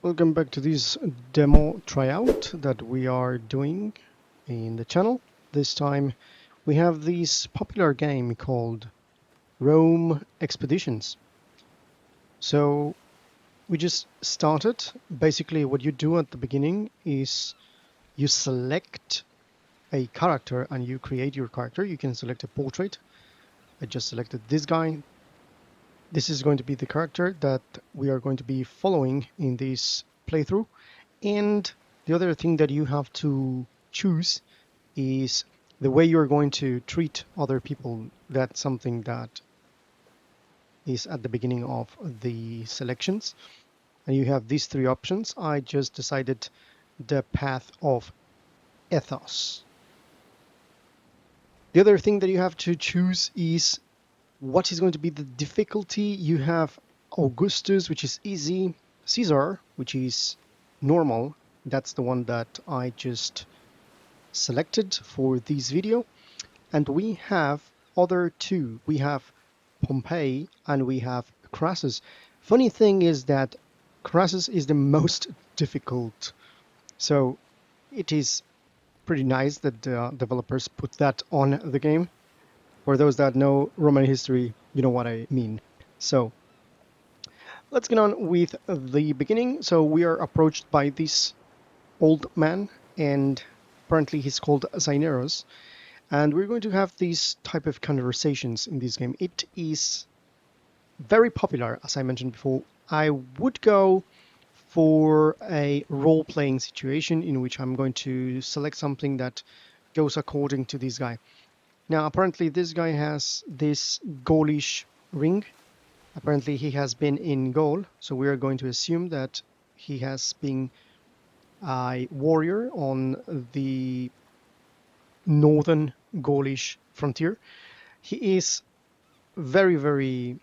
Welcome back to this demo tryout that we are doing in the channel. This time we have this popular game called Rome Expeditions. So we just started. Basically what you do at the beginning is you select a character and you create your character. You can select a portrait. I just selected this guy. This is going to be the character that we are going to be following in this playthrough. And the other thing that you have to choose is the way you're going to treat other people. That's something that is at the beginning of the selections. And you have these three options. I just decided the path of ethos. The other thing that you have to choose is what is going to be the difficulty. You have Augustus, which is easy, Caesar, which is normal. That's the one that I just selected for this video. And we have other two. We have Pompey and we have Crassus. Funny thing is that Crassus is the most difficult. So it is pretty nice that the developers put that on the game. For those that know Roman history, you know what I mean. So let's get on with the beginning. So we are approached by this old man, and apparently he's called Zaineros. And we're going to have these type of conversations in this game. It is very popular, as I mentioned before. I would go for a role-playing situation in which I'm going to select something that goes according to this guy. Now, apparently this guy has this Gaulish ring. Apparently he has been in Gaul, so we are going to assume that he has been a warrior on the northern Gaulish frontier. He is very, very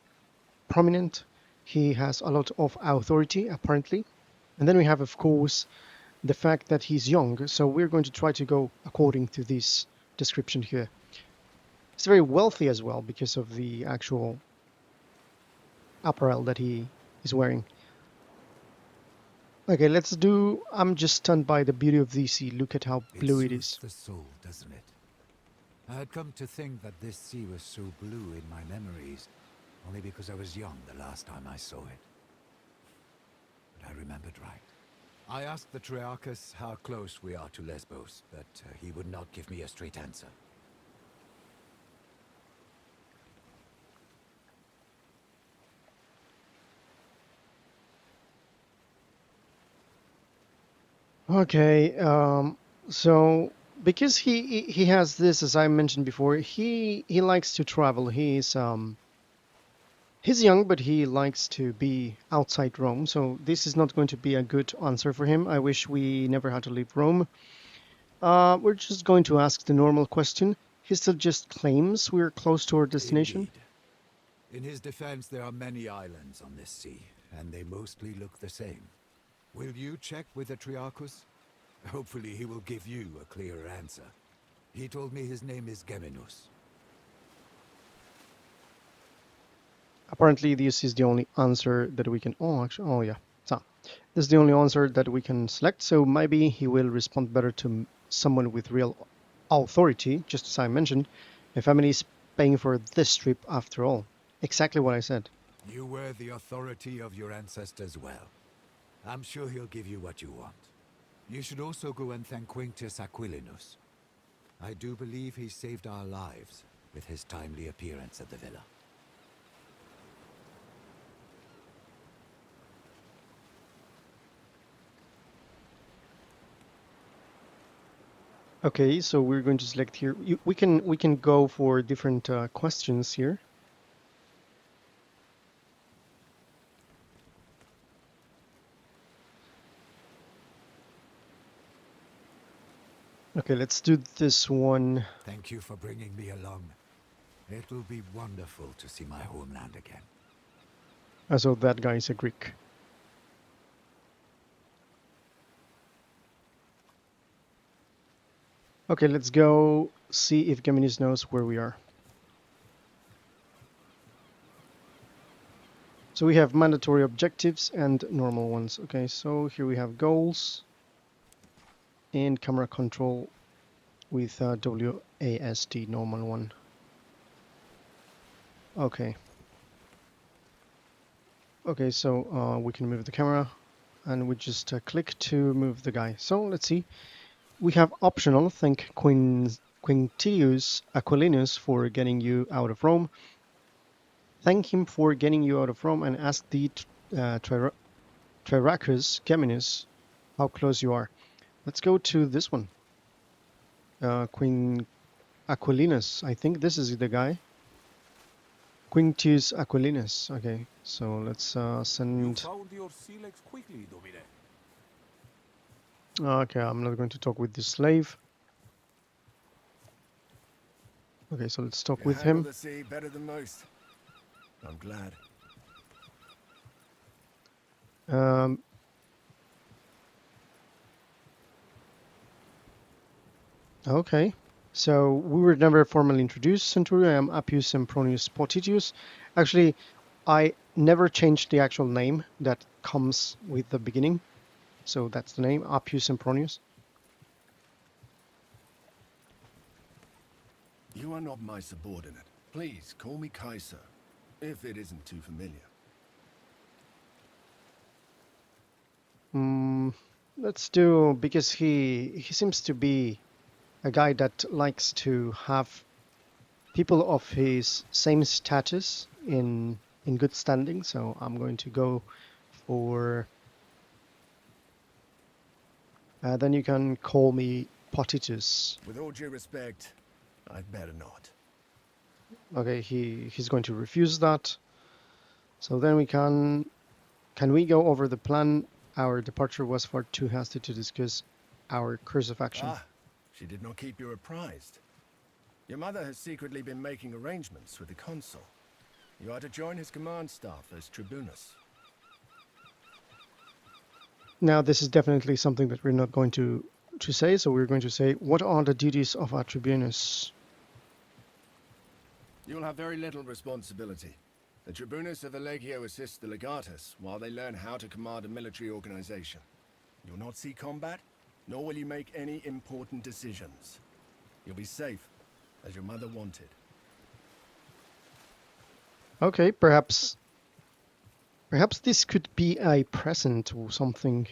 prominent. He has a lot of authority, apparently. And then we have, of course, the fact that he's young. So we're going to try to go according to this description here. He's very wealthy as well because of the actual apparel that he is wearing. Okay, let's do... I'm just stunned by the beauty of the sea. Look at how blue it is. The soul, doesn't it? I had come to think that this sea was so blue in my memories, only because I was young the last time I saw it. But I remembered right. I asked the Triarchus how close we are to Lesbos, but he would not give me a straight answer. Okay, so because he has this, as I mentioned before, he likes to travel. He's young, but he likes to be outside Rome. So this is not going to be a good answer for him. I wish we never had to leave Rome. We're just going to ask the normal question. He still just claims we're close to our destination. Indeed. In his defense, there are many islands on this sea, and they mostly look the same. Will you check with the Triarchus? Hopefully he will give you a clearer answer. He told me his name is Geminus. Apparently, this is the only answer that we can... Oh, actually, oh yeah. So this is the only answer that we can select. So maybe he will respond better to someone with real authority, just as I mentioned. My family is paying for this trip after all. Exactly what I said. You were the authority of your ancestors well. I'm sure he'll give you what you want. You should also go and thank Quintus Aquilinus. I do believe he saved our lives with his timely appearance at the villa. Okay, so we're going to select here. We can go for different questions here. Okay, let's do this one. Thank you for bringing me along. It will be wonderful to see my homeland again. So that guy is a Greek. Okay, let's go see if Geminus knows where we are. So we have mandatory objectives and normal ones. Okay, so here we have goals and camera control with WASD, normal one. Okay. Okay, so we can move the camera and we just click to move the guy. So let's see. We have optional, thank Quintius Aquilinus for getting you out of Rome. Thank him for getting you out of Rome and ask the Triracus Geminus how close you are. Let's go to this one. Queen Aquilinus. I think this is the guy. Quintius Aquilinus. Okay, so let's You send. found your sea legs quickly, Domine. Okay, I'm not going to talk with the slave. Okay, so let's talk You with handle him. the sea better than most. I'm glad. Okay, so we were never formally introduced, Centurion. I am Appius Sempronius Potitius. Actually, I never changed the actual name that comes with the beginning. So that's the name, Appius Sempronius. You are not my subordinate. Please call me Kaiser, if it isn't too familiar. Let's do, because he seems to be a guy that likes to have people of his same status in good standing. So I'm going to go for. Then you can call me Potitus. With all due respect, I'd better not. Okay, he's going to refuse that. So then we can we go over the plan? Our departure was far too hasty to discuss our course of action. Ah, she did not keep you apprised. Your mother has secretly been making arrangements with the consul. You are to join his command staff as tribunus. Now, this is definitely something that we're not going to say, so we're going to say, what are the duties of our tribunus? You will have very little responsibility. The tribunus of the legio assists the legatus while they learn how to command a military organization. You'll not see combat, nor will you make any important decisions. You'll be safe, as your mother wanted. Okay, perhaps this could be a present or something.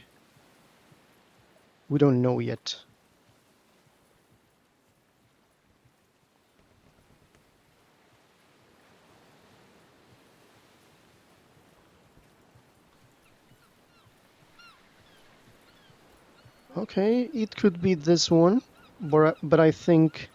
We don't know yet. Okay, it could be this one, but I think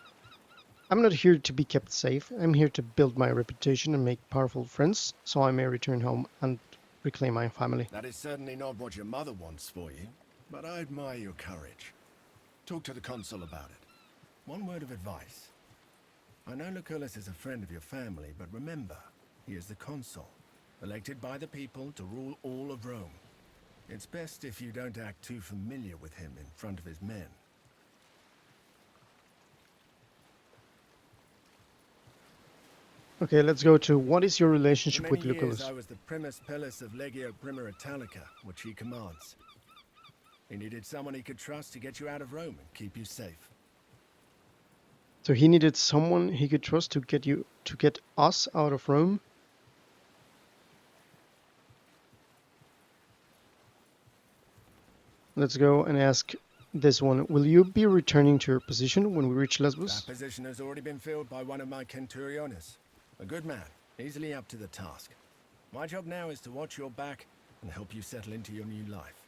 I'm not here to be kept safe. I'm here to build my reputation and make powerful friends, so I may return home and reclaim my family. That is certainly not what your mother wants for you, but I admire your courage. Talk to the consul about it. One word of advice. I know Lucullus is a friend of your family, but remember, he is the consul, elected by the people to rule all of Rome. It's best if you don't act too familiar with him in front of his men. Okay, let's go to what is your relationship For with many years, Lucullus? I was the primus pilus of Legio Prima Italica, which he commands. He needed someone he could trust to get you out of Rome and keep you safe. So he needed someone he could trust to get us out of Rome. Let's go and ask this one. Will you be returning to your position when we reach Lesbos? That position has already been filled by one of my centuriones. A good man, easily up to the task. My job now is to watch your back and help you settle into your new life.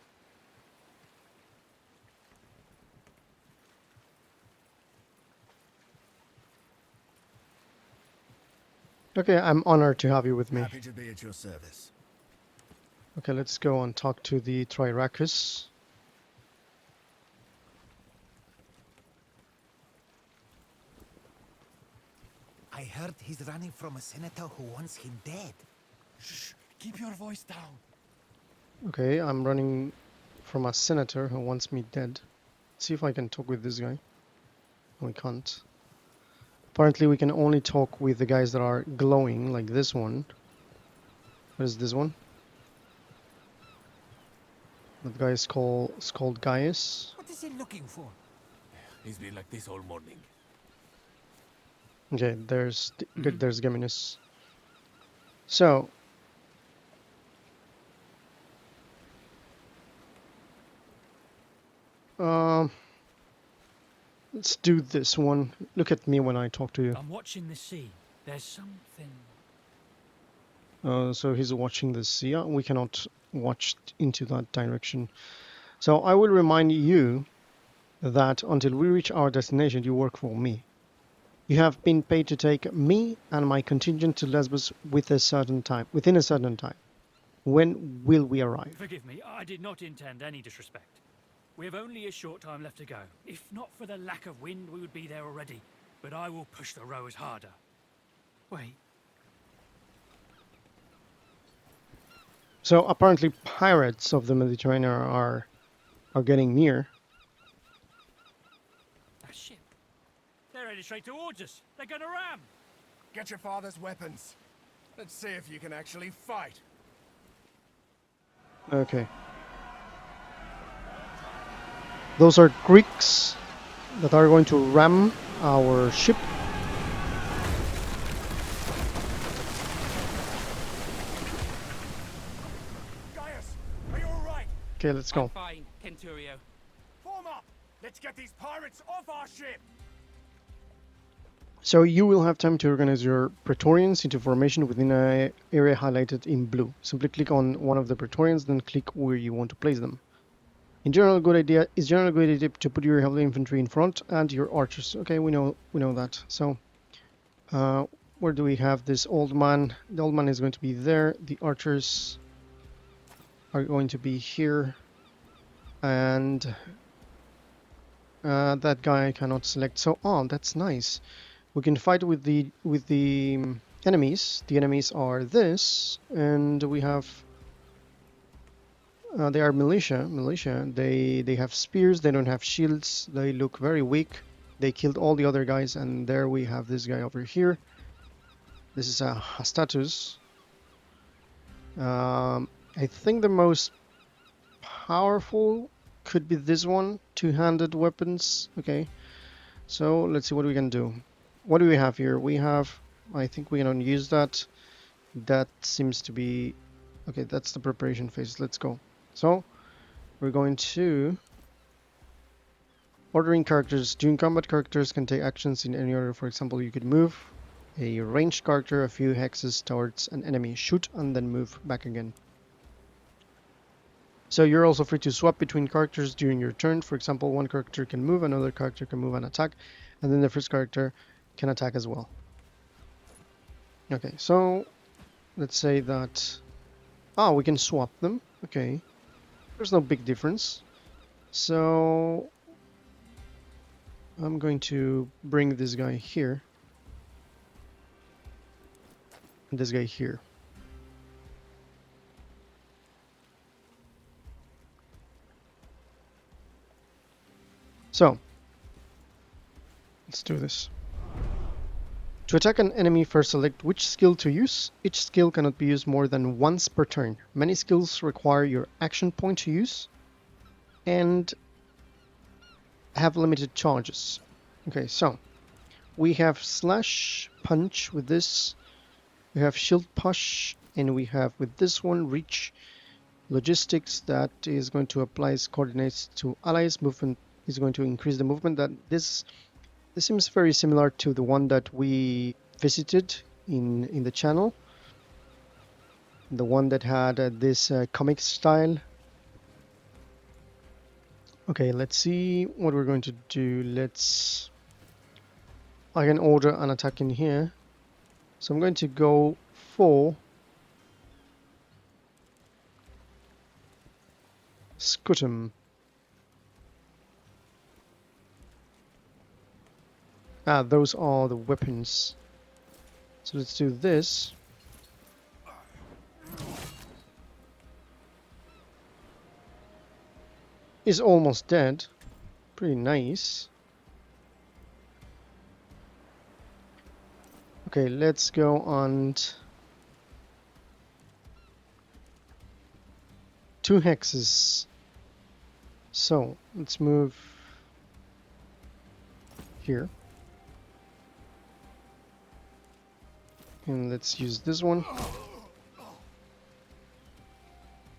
Okay, I'm honored to have you with me. Happy to be at your service. Okay, let's go and talk to the Triracus. I heard he's running from a senator who wants him dead. Shh! Keep your voice down. Okay, I'm running from a senator who wants me dead. See if I can talk with this guy. No, we can't. Apparently we can only talk with the guys that are glowing, like this one. What is this one? That guy is called Gaius. What is he looking for? He's been like this all morning. Okay, there's Geminus. So um let's do this one. Look at me when I talk to you. I'm watching the sea. There's something. So he's watching the sea. We cannot watch into that direction. So I will remind you that until we reach our destination, you work for me. You have been paid to take me and my contingent to Lesbos within a certain time. When will we arrive? Forgive me, I did not intend any disrespect. We have only a short time left to go. If not for the lack of wind, we would be there already. But I will push the rowers harder. Wait. So apparently pirates of the Mediterranean are getting near. A ship. They're headed straight towards us. They're gonna ram. Get your father's weapons. Let's see if you can actually fight. Okay. Those are Greeks that are going to ram our ship. Gaius, are you alright? Okay, let's go. Fine, Centurio. Form up! Let's get these pirates off our ship! So you will have time to organize your Praetorians into formation within an area highlighted in blue. Simply click on one of the Praetorians, then click where you want to place them. It's generally a good idea to put your heavy infantry in front and your archers. Okay, we know that. So, where do we have this old man? The old man is going to be there. The archers are going to be here, and that guy I cannot select. So, oh, that's nice. We can fight with the enemies. The enemies are this, and we have. They are militia. They have spears. They don't have shields. They look very weak. They killed all the other guys, and there we have this guy over here. This is a Hastatus. I think the most powerful could be this one. Two-handed weapons. Okay. So let's see what we can do. What do we have here? We have. I think we can use that. That seems to be. Okay, that's the preparation phase. Let's go. So, we're going to ordering characters. During combat, characters can take actions in any order. For example, you could move a ranged character a few hexes towards an enemy, shoot, and then move back again. So you're also free to swap between characters during your turn. For example, one character can move, another character can move and attack, and then the first character can attack as well. Okay, so let's say that... Ah, we can swap them. Okay. There's no big difference. So I'm going to bring this guy here. And this guy here. So let's do this. To attack an enemy, first select which skill to use. Each skill cannot be used more than once per turn. Many skills require your action point to use and have limited charges. Okay, so we have slash punch with this. We have shield push, and we have with this one reach logistics that is going to apply coordinates to allies. Movement is going to increase the movement. That this seems very similar to the one that we visited in the channel. The one that had this comic style. Okay, let's see what we're going to do. I can order an attack in here. So I'm going to go for Scutum. Ah, those are the weapons. So let's do this. Is almost dead. Pretty nice. Okay, let's go and 2 hexes. So let's move here. And let's use this one.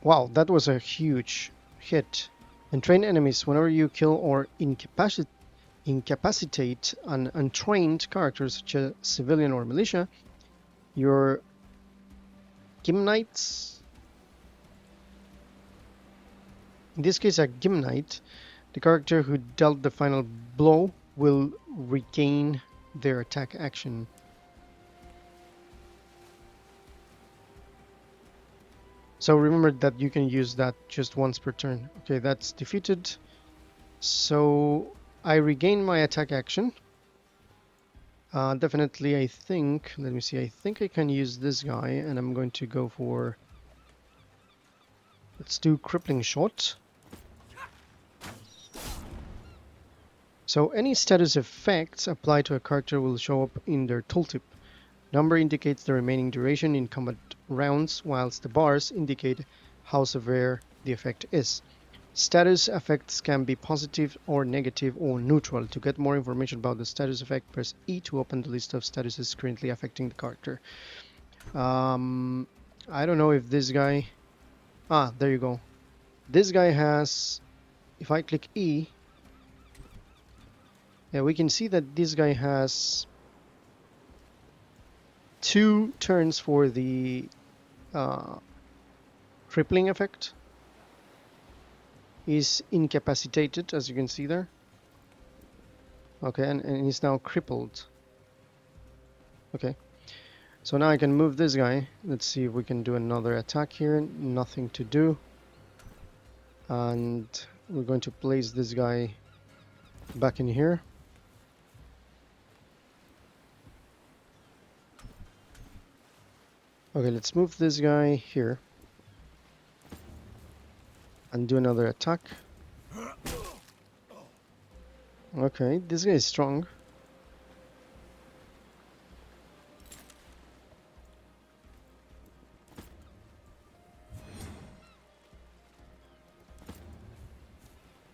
Wow, that was a huge hit. And train enemies whenever you kill or incapacitate an untrained character such as civilian or militia, your gimnites, in this case a gimnite, the character who dealt the final blow will regain their attack action. So remember that you can use that just once per turn. Okay, that's defeated. So I regain my attack action. Definitely, I think, let me see, I think I can use this guy, and I'm going to go for, let's do crippling shot. So any status effects applied to a character will show up in their tooltip. Number indicates the remaining duration in combat rounds, whilst the bars indicate how severe the effect is. Status effects can be positive or negative or neutral. To get more information about the status effect, press E to open the list of statuses currently affecting the character. I don't know if this guy... Ah, there you go. This guy has... If I click E... Yeah, we can see that this guy has 2 turns for the crippling effect. He's incapacitated, as you can see there. Okay, and he's now crippled. Okay, so now I can move this guy. Let's see if we can do another attack here. Nothing to do. And we're going to place this guy back in here. Okay, let's move this guy here. And do another attack. Okay, this guy is strong.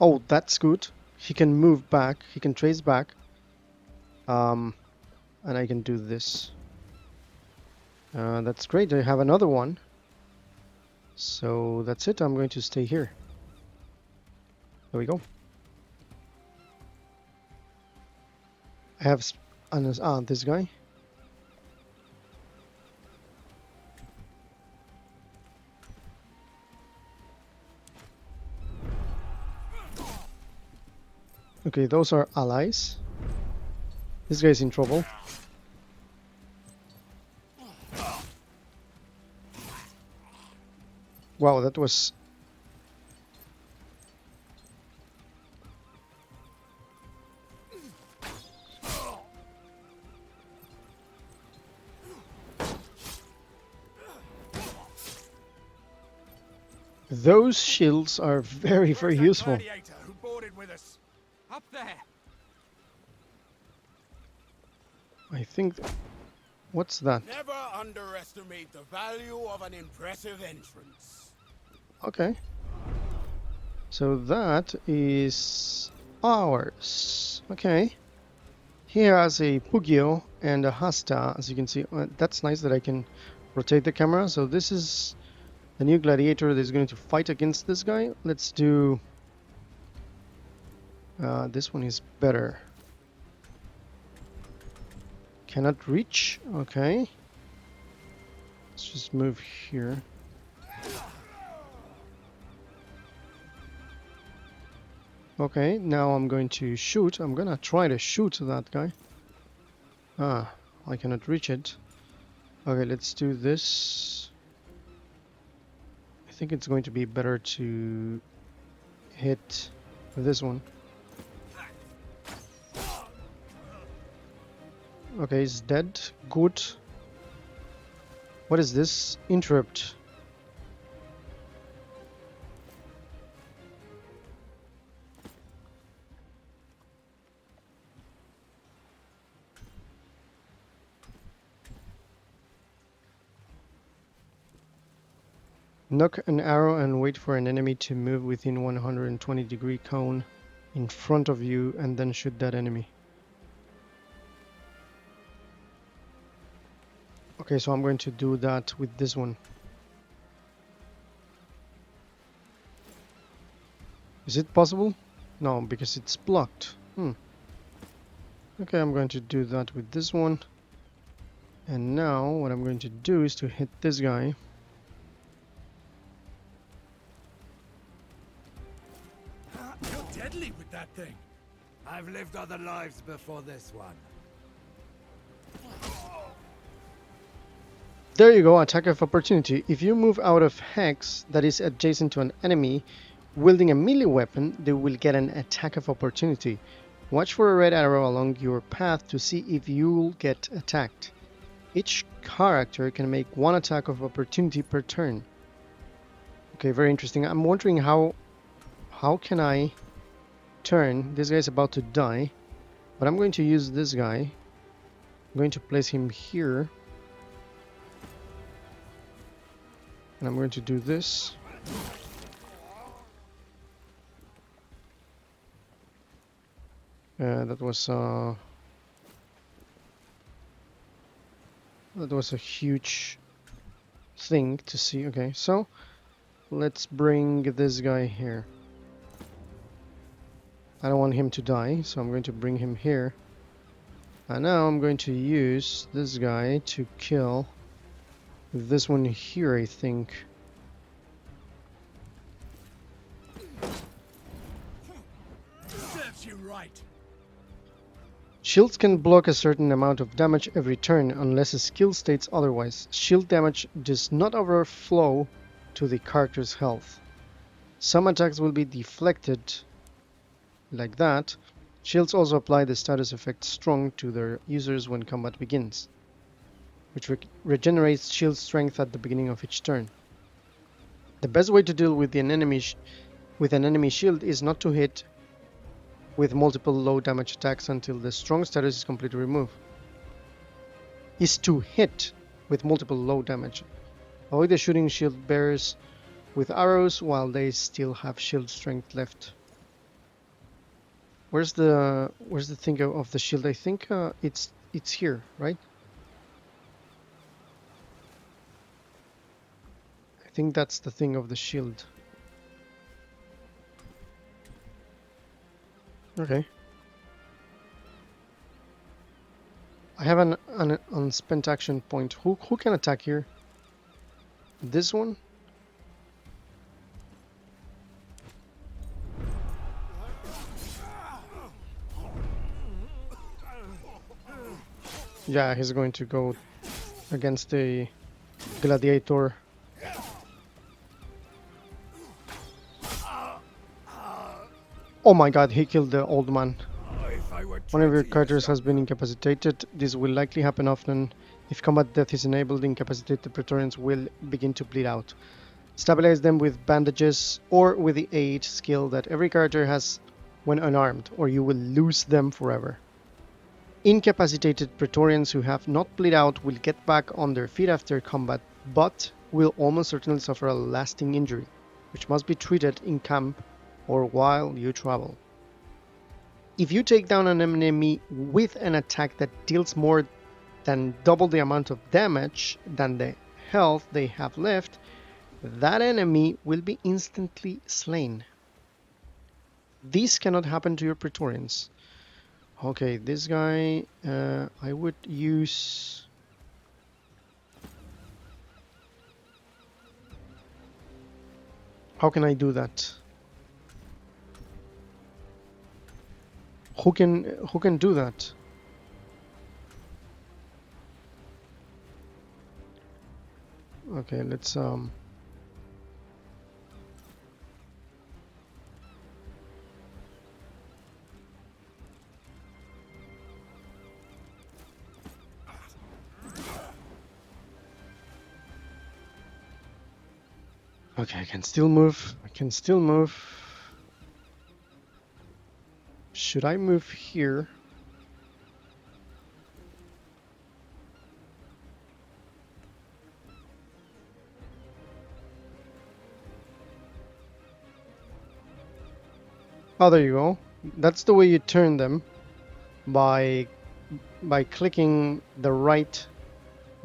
Oh, that's good. He can move back. He can trace back. And I can do this. That's great. I have another one. So that's it. I'm going to stay here. There we go. I have this guy. Okay, those are allies. This guy's in trouble. Wow, that was... Those shields are very, very useful. Who boarded with us? Up there. I think... What's that? Never underestimate the value of an impressive entrance. Okay. So that is ours. Okay. He has a Pugio and a Hasta, as you can see. That's nice that I can rotate the camera. So this is the new gladiator that is going to fight against this guy. Let's do... this one is better. Cannot reach. Okay. Let's just move here. Okay, now I'm going to shoot. I'm gonna try to shoot that guy. Ah, I cannot reach it. Okay, let's do this. I think it's going to be better to hit this one. Okay, he's dead. Good. What is this? Interrupt. Knock an arrow and wait for an enemy to move within 120-degree cone in front of you and then shoot that enemy. Okay, so I'm going to do that with this one. Is it possible? No, because it's blocked. Okay, I'm going to do that with this one. And now what I'm going to do is to hit this guy. You're deadly with that thing. I've lived other lives before this one. There you go, attack of opportunity. If you move out of hex that is adjacent to an enemy wielding a melee weapon, they will get an attack of opportunity. Watch for a red arrow along your path to see if you'll get attacked. Each character can make one attack of opportunity per turn. Okay, very interesting. I'm wondering how can I turn? This guy's about to die, but I'm going to use this guy. I'm going to place him here. And I'm going to do this. That was a huge thing to see. Okay, so let's bring this guy here. I don't want him to die, so I'm going to bring him here. And now I'm going to use this guy to kill this one here, I think. Serves you right. Shields can block a certain amount of damage every turn unless a skill states otherwise. Shield damage does not overflow to the character's health. Some attacks will be deflected like that. Shields also apply the status effect strong to their users when combat begins, which regenerates shield strength at the beginning of each turn. The best way to deal with an enemy shield is not to hit with multiple low damage attacks until the strong status is completely removed. Is to hit with multiple low damage. Avoid the shooting shield bearers with arrows while they still have shield strength left. Where's the thing of the shield? I think it's here, right? I think that's the thing of the shield. Okay. I have an unspent action point. Who can attack here? This one? Yeah, he's going to go against the gladiator. Oh my god, he killed the old man. One of your characters has been incapacitated. This will likely happen often. If combat death is enabled, incapacitated Praetorians will begin to bleed out. Stabilize them with bandages or with the aid skill that every character has when unarmed, or you will lose them forever. Incapacitated Praetorians who have not bleed out will get back on their feet after combat, but will almost certainly suffer a lasting injury, which must be treated in camp or while you travel. If you take down an enemy with an attack that deals more than double the amount of damage than the health they have left, that enemy will be instantly slain. This cannot happen to your Praetorians. Okay, this guy, I would use... How can I do that? Who can do that? Okay, let's okay, I can still move. Should I move here? Oh, there you go. That's the way you turn them, by clicking the right.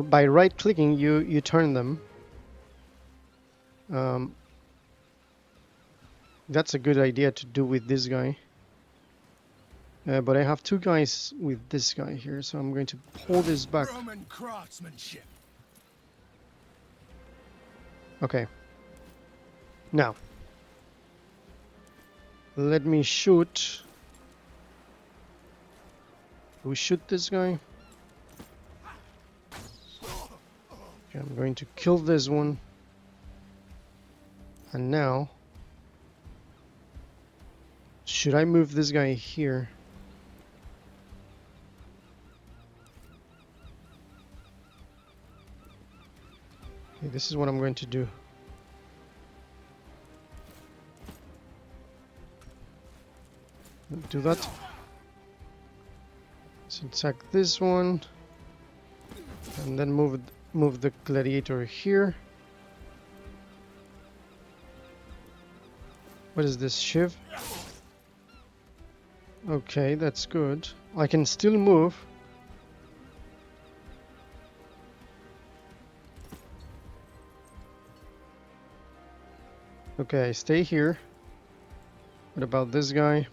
By right clicking, you turn them. Um, that's a good idea to do with this guy. But I have two guys with this guy here, so I'm going to pull this back. Roman craftsmanship. Okay. Now, let me shoot. Do we shoot this guy? Okay, I'm going to kill this one. And now, should I move this guy here? Okay, this is what I'm going to do. Do that. So attack this one, and then move the gladiator here. What is this, Shiv? Okay, that's good. I can still move. Okay, stay here. What about this guy?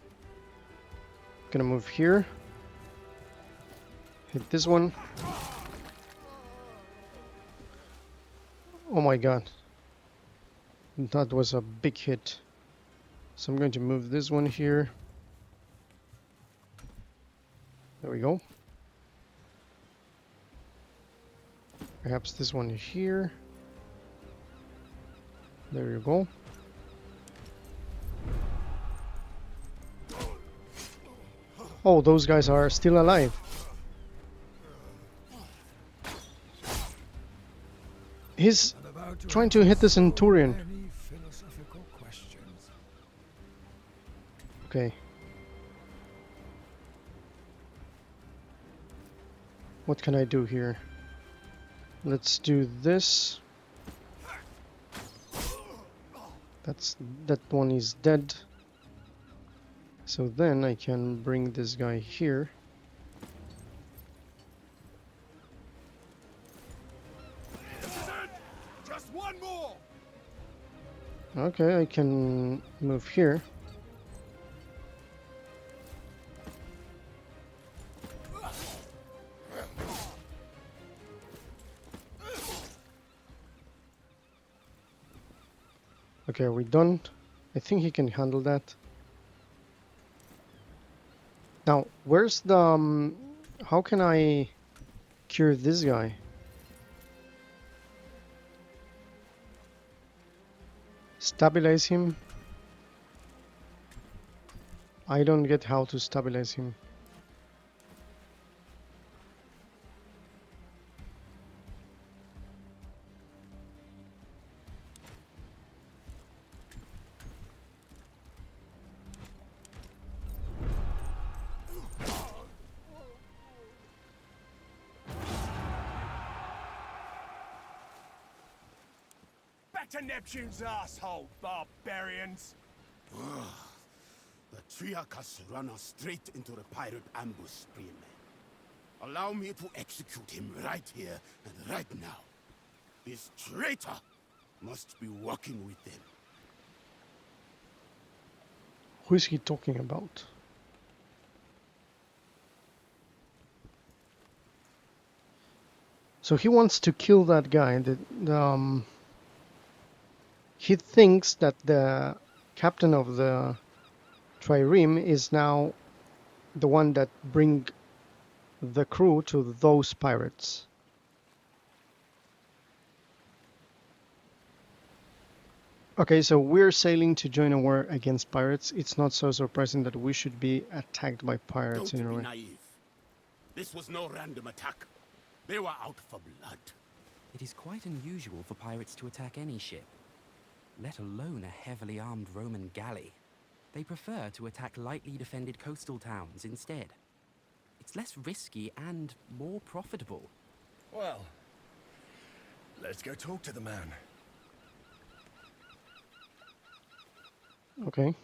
Gonna move here. Hit this one. Oh my god. That was a big hit. So I'm going to move this one here. There we go. Perhaps this one here. There you go. Oh, those guys are still alive. He's trying to hit the Centurion. Many philosophical questions. Okay. What can I do here? Let's do this. That one is dead. So then I can bring this guy here. Just one more. Okay, I can move here. Okay, are we done? I think he can handle that. Now, where's the... how can I cure this guy? Stabilize him? I don't get how to stabilize him. Back to Neptune's asshole, barbarians. The Triarchus run us straight into the pirate ambush, Spearman. Allow me to execute him right here and right now. This traitor must be working with them. Who is he talking about? So he wants to kill that guy. He thinks that the captain of the trireme is now the one that bring the crew to those pirates. Okay, so we're sailing to join a war against pirates. It's not so surprising that we should be attacked by pirates Don't in a be way. naive. This was no random attack. They were out for blood. It is quite unusual for pirates to attack any ship, let alone a heavily armed Roman galley. They prefer to attack lightly defended coastal towns instead. It's less risky and more profitable. Well, let's go talk to the man. Okay.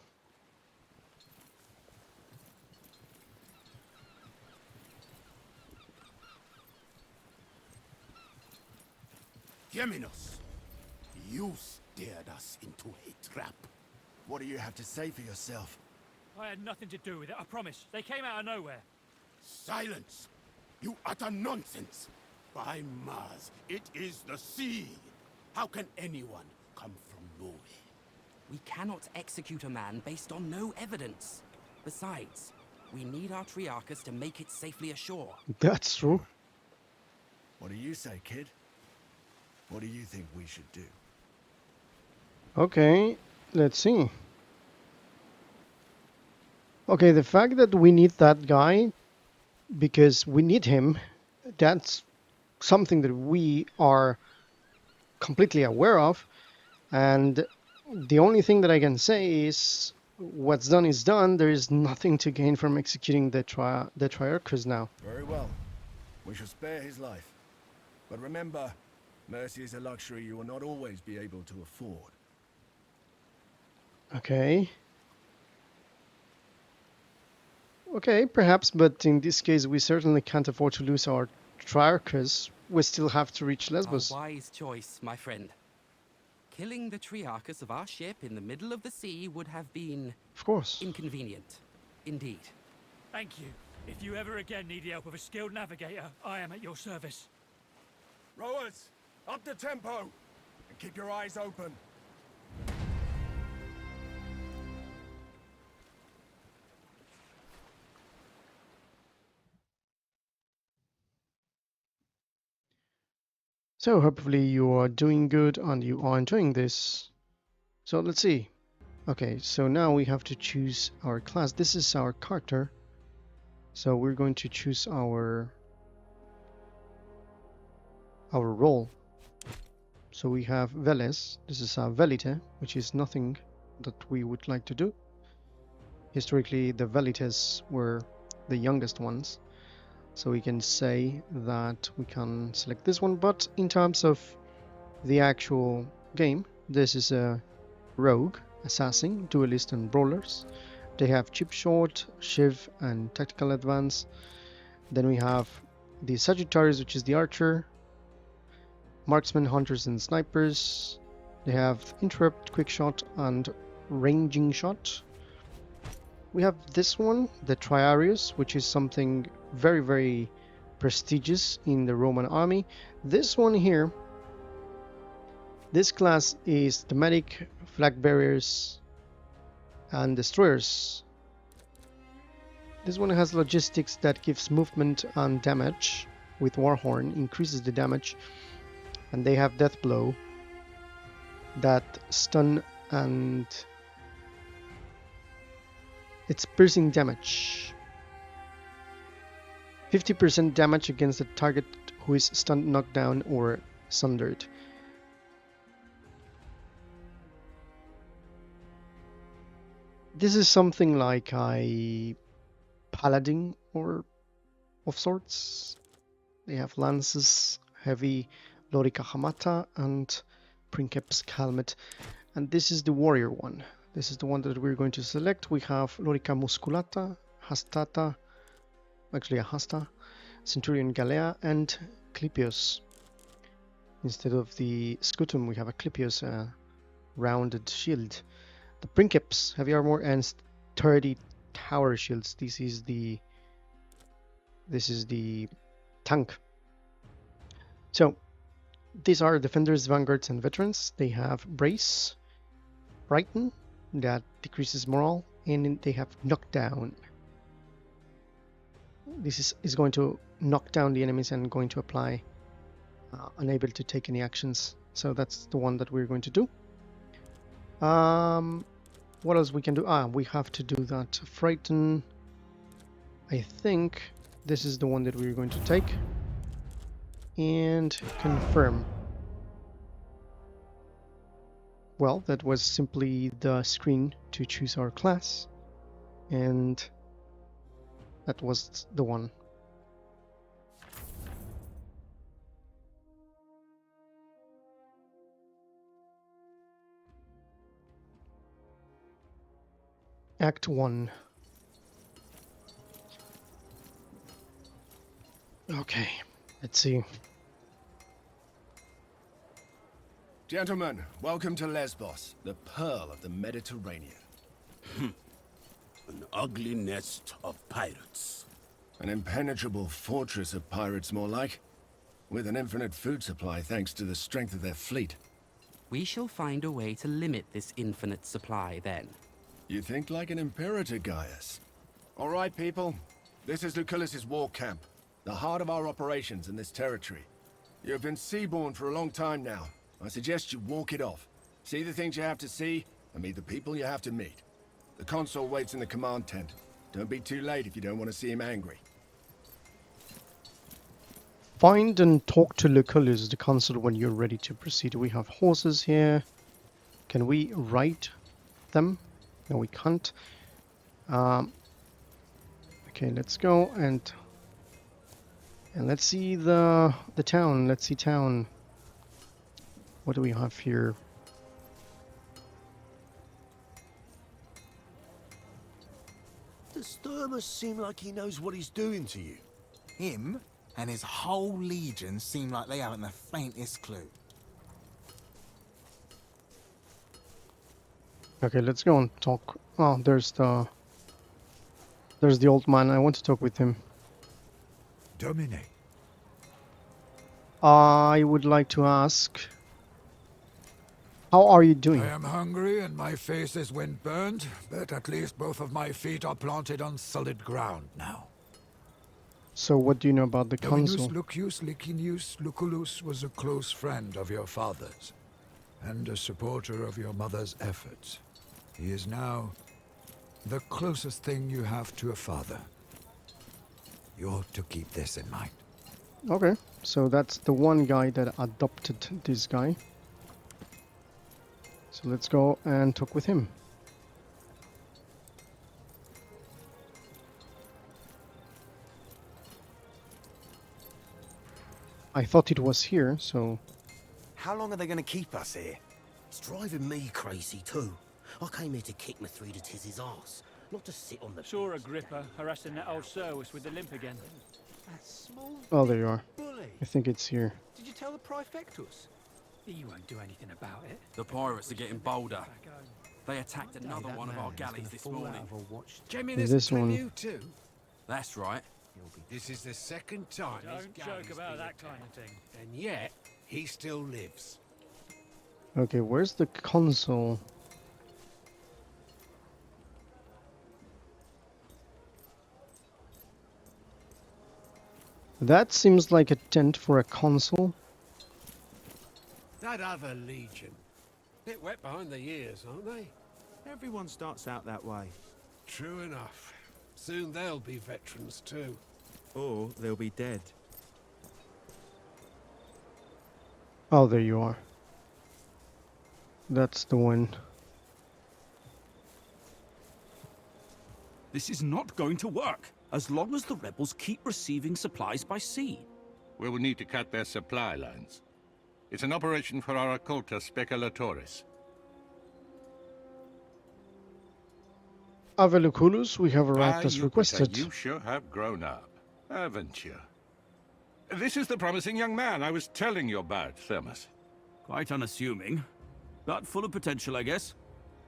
Geminus, you steered us into a trap. What do you have to say for yourself? I had nothing to do with it, I promise. They came out of nowhere. Silence! You utter nonsense! By Mars, it is the sea! How can anyone come from nowhere? We cannot execute a man based on no evidence. Besides, we need our Triarchus to make it safely ashore. That's true. What do you say, kid? What do you think we should do? Okay, let's see. Okay, the fact that we need that guy, because we need him, that's something that we are completely aware of. And the only thing that I can say is what's done is done. There is nothing to gain from executing the Triarchus now. Very well. We shall spare his life. But remember, mercy is a luxury you will not always be able to afford. Okay. Okay, perhaps, but in this case, we certainly can't afford to lose our Triarchus. We still have to reach Lesbos. A wise choice, my friend. Killing the Triarchus of our ship in the middle of the sea would have been Of course. inconvenient. Indeed. Thank you. If you ever again need the help of a skilled navigator, I am at your service. Rowers, up the tempo! And keep your eyes open. So hopefully you are doing good and you are enjoying this. So let's see. Okay, so now we have to choose our class. This is our character. So we're going to choose our role. So we have Veles. This is a Velite, which is nothing that we would like to do. Historically, the Velites were the youngest ones. So we can say that we can select this one, but in terms of the actual game, this is a rogue, assassin, duelist, and brawlers. They have chip short, shiv, and tactical advance. Then we have the Sagittarius, which is the archer, marksmen, hunters, and snipers. They have interrupt, quick shot, and ranging shot. We have this one, the Triarius, which is something very, very prestigious in the Roman army. This one here, this class is the medic, flag bearers, and destroyers. This one has logistics that gives movement and damage with Warhorn, increases the damage, and they have death blow that stun and it's piercing damage. 50% damage against a target who is stunned, knocked down, or sundered. This is something like a paladin or of sorts. They have lances, heavy Lorica Hamata, and Princeps helmet. And this is the warrior one. This is the one that we're going to select. We have Lorica Musculata, Hastata, actually a Hasta, Centurion Galea, and Clypios. Instead of the Scutum, we have a Clypios, a rounded shield. The Princeps, heavy armor, and sturdy tower shields. This is the tank. So these are defenders, vanguards, and veterans. They have brace, frighten, that decreases morale, and they have knockdown. This is going to knock down the enemies and going to apply unable to take any actions. So that's the one that we're going to do. What else we can do? We have to do that frighten. I think this is the one that we're going to take and confirm. Well, that was simply the screen to choose our class, and that was the one. Act 1. Okay, let's see. Gentlemen, welcome to Lesbos, the pearl of the Mediterranean. An ugly nest of pirates. An impenetrable fortress of pirates, more like. With an infinite food supply thanks to the strength of their fleet. We shall find a way to limit this infinite supply, then. You think like an imperator, Gaius. All right, people. This is Lucullus's war camp, the heart of our operations in this territory. You have been seaborne for a long time now. I suggest you walk it off. See the things you have to see, and meet the people you have to meet. The consul waits in the command tent. Don't be too late if you don't want to see him angry. Find and talk to Lucullus, the consul, when you're ready to proceed. We have horses here. Can we ride them? No, we can't. Okay, let's go and let's see the town. Let's see town. What do we have here? Does Thermus seem like he knows what he's doing to you? Him and his whole legion seem like they haven't the faintest clue. Okay, let's go and talk. Oh, there's the old man. I want to talk with him. Domine. I would like to ask, how are you doing? I am hungry and my face is wind-burned, but at least both of my feet are planted on solid ground now. So what do you know about the Dominus consul? Lucius Licinius Lucullus was a close friend of your father's, and a supporter of your mother's efforts. He is now the closest thing you have to a father. You ought to keep this in mind. Okay, so that's the one guy that adopted this guy. So let's go and talk with him. I thought it was here, so... How long are they going to keep us here? It's driving me crazy too. I came here to kick Mithridates' ass, not to sit on the... Saw Agrippa harassing that old Servus with the limp again. That small Oh, there you are. bully. I think it's here. Did you tell the Praefectus? You won't do anything about it. The pirates are getting bolder. Back home. They attacked another one of our galleys this morning. This one. You too? That's right. This is the second time his Don't galley's joke about been that kind attacked. of thing. And yet, he still lives. Okay, where's the consul? That seems like a tent for a consul. That other legion. Bit wet behind the ears, aren't they? Everyone starts out that way. True enough. Soon they'll be veterans too. Or they'll be dead. Oh, there you are. That's the one. This is not going to work, as long as the rebels keep receiving supplies by sea. We will need to cut their supply lines. It's an operation for our occulta speculatores. Ave Lucullus, we have arrived as Jupiter, requested. you sure have grown up, haven't you? This is the promising young man I was telling you about, Thermus. Quite unassuming, but full of potential, I guess.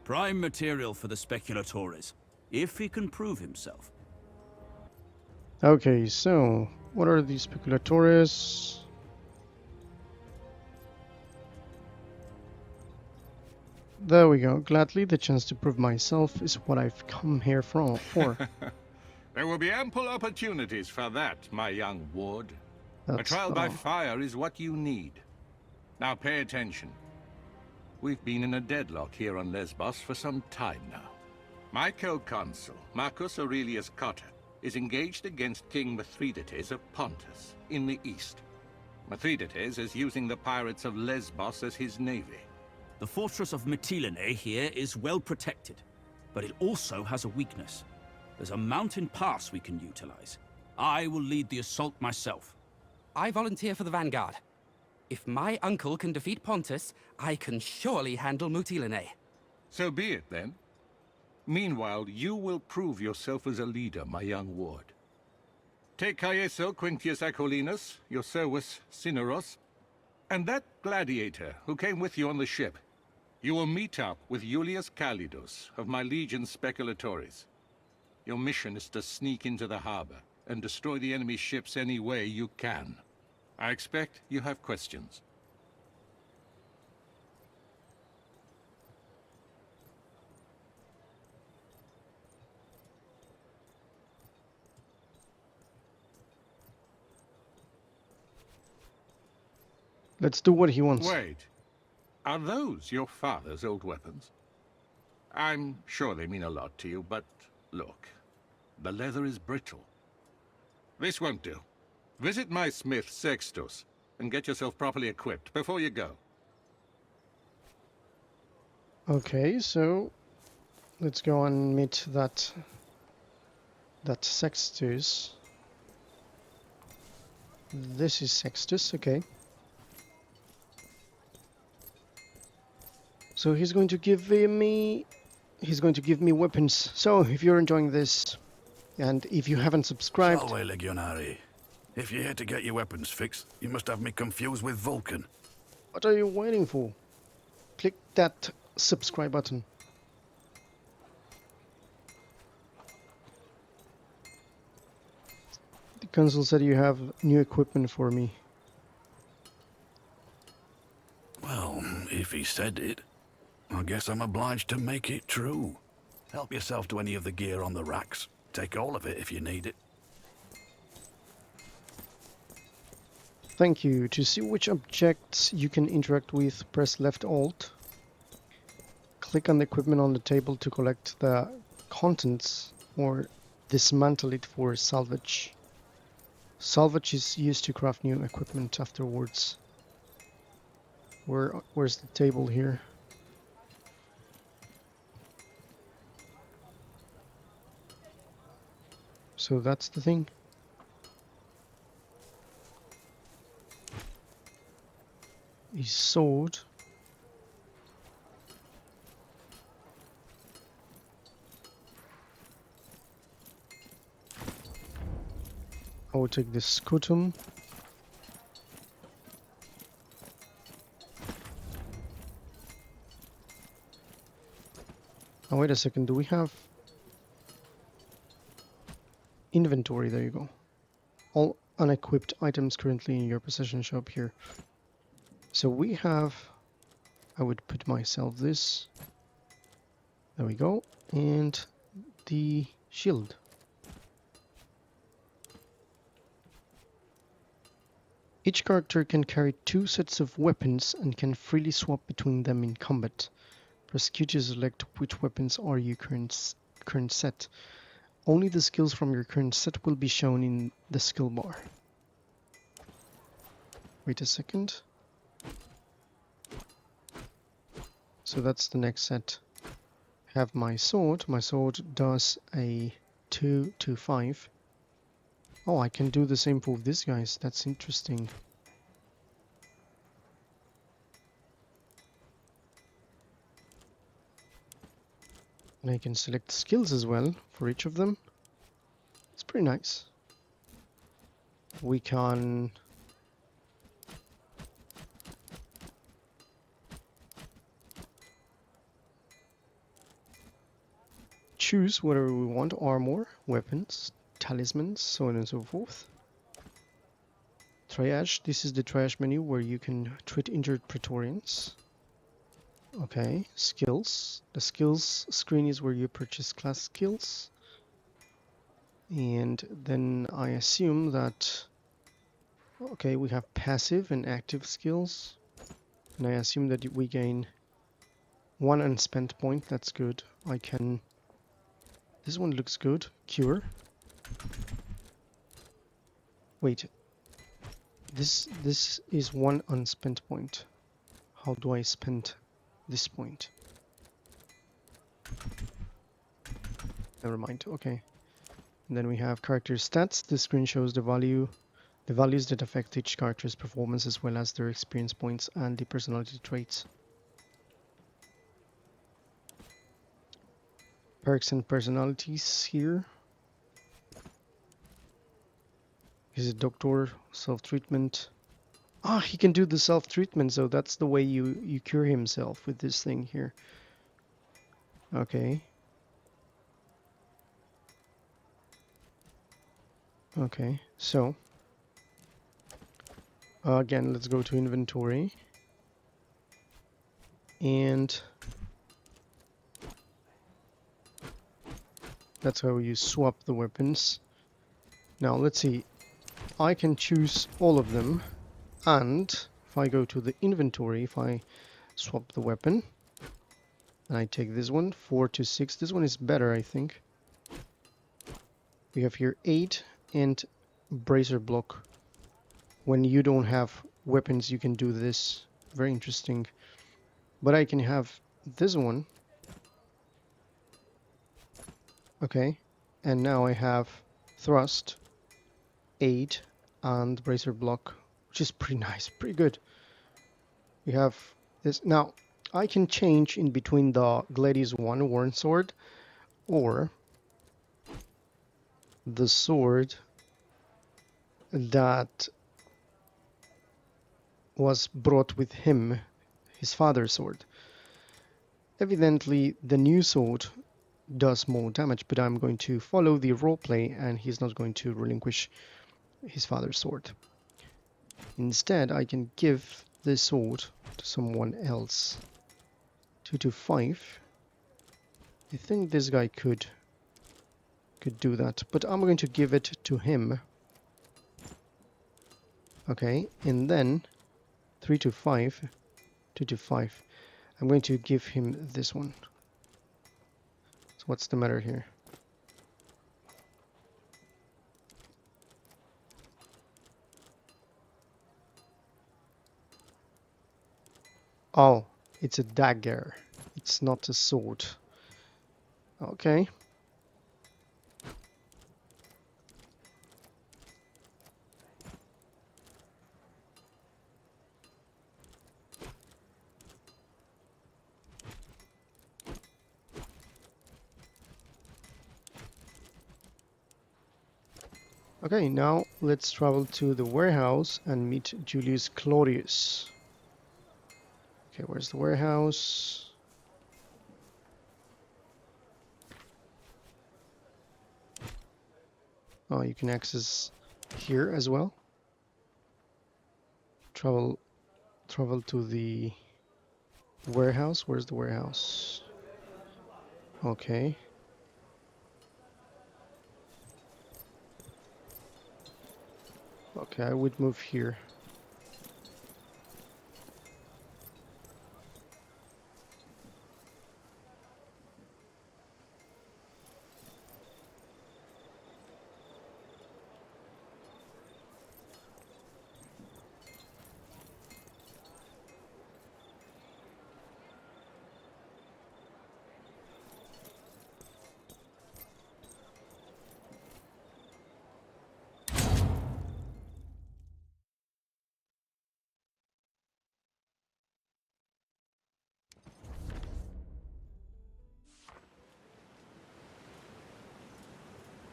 Prime material for the speculatores, if he can prove himself. Okay, so what are these speculatores? There we go. Gladly, the chance to prove myself is what I've come here for. There will be ample opportunities for that, my young ward. A That's, trial by fire is what you need. Now pay attention. We've been in a deadlock here on Lesbos for some time now. My co-consul, Marcus Aurelius Cotta, is engaged against King Mithridates of Pontus, in the east. Mithridates is using the pirates of Lesbos as his navy. The fortress of Mytilene here is well protected, but it also has a weakness. There's a mountain pass we can utilize. I will lead the assault myself. I volunteer for the vanguard. If my uncle can defeat Pontus, I can surely handle Mytilene. So be it, then. Meanwhile, you will prove yourself as a leader, my young ward. Take Caeso Quintius Acollinus, your Servus Cineros, And that gladiator who came with you on the ship. You will meet up with Julius Calidus of my legion Speculatores. Your mission is to sneak into the harbor and destroy the enemy ships any way you can. I expect you have questions. Let's do what he wants. Wait. Are those your father's old weapons? I'm sure they mean a lot to you, but look. The leather is brittle. This won't do. Visit my smith, Sextus, and get yourself properly equipped before you go. Okay, so let's go and meet that Sextus. This is Sextus, okay. So he's going to give me weapons. So if you're enjoying this, and if you haven't subscribed, Salve, Legionari. If you're here to get your weapons fixed, you must have me confused with Vulcan. what are you waiting for? Click that subscribe button. The consul said you have new equipment for me. Well, if he said it, I guess I'm obliged to make it true. Help yourself to any of the gear on the racks. Take all of it if you need it. Thank you. To see which objects you can interact with, press left alt. Click on the equipment on the table to collect the contents or dismantle it for salvage. Salvage is used to craft new equipment afterwards. Where's the table here? So that's the thing. His sword. I will take this scutum. Oh, wait a second. Do we have inventory? There you go. All unequipped items currently in your possession shop here. So we have, I would put myself this, there we go, and the shield. Each character can carry 2 sets of weapons and can freely swap between them in combat. Press Q to select which weapons are your current set. Only the skills from your current set will be shown in the skill bar. Wait a second. So that's the next set. Have my sword. My sword does a 2 to 5. Oh, I can do the same for these guys. That's interesting. And I can select skills as well for each of them. It's pretty nice. We can choose whatever we want: armor, weapons, talismans, so on and so forth. Triage. This is the triage menu where you can treat injured Praetorians. Okay, skills. The skills screen is where you purchase class skills. And then I assume that, okay, we have passive and active skills. And I assume that we gain 1 unspent point. That's good. I can, this one looks good. Cure. Wait, this is 1 unspent point. How do I spend this point? Never mind. Okay. And then we have character stats. This screen shows the values that affect each character's performance, as well as their experience points and the personality traits. Perks and personalities here. Is it doctor, self-treatment, Ah, he can do the self-treatment, so that's the way you cure himself with this thing here. Okay. Okay, so again, let's go to inventory. And that's how you swap the weapons. Now, let's see. I can choose all of them. And if I go to the inventory, if I swap the weapon, and I take this one, 4 to 6. This one is better, I think. We have here 8 and bracer block. When you don't have weapons, you can do this. Very interesting. But I can have this one. Okay. And now I have thrust, 8, and bracer block, which is pretty nice, pretty good. We have this. Now, I can change in between the Gladius 1 Worn Sword or the sword that was brought with him, his father's sword. Evidently, the new sword does more damage, but I'm going to follow the roleplay and he's not going to relinquish his father's sword. Instead, I can give this sword to someone else. 2 to 5. I think this guy could do that, but I'm going to give it to him. Okay, and then 3 to 5, 2 to 5. I'm going to give him this one. So what's the matter here? Oh, it's a dagger. It's not a sword. Okay. Okay, now let's travel to the warehouse and meet Julius Claudius. Okay, where's the warehouse? Oh, you can access here as well. Travel to the warehouse. Where's the warehouse? Okay. Okay, I would move here.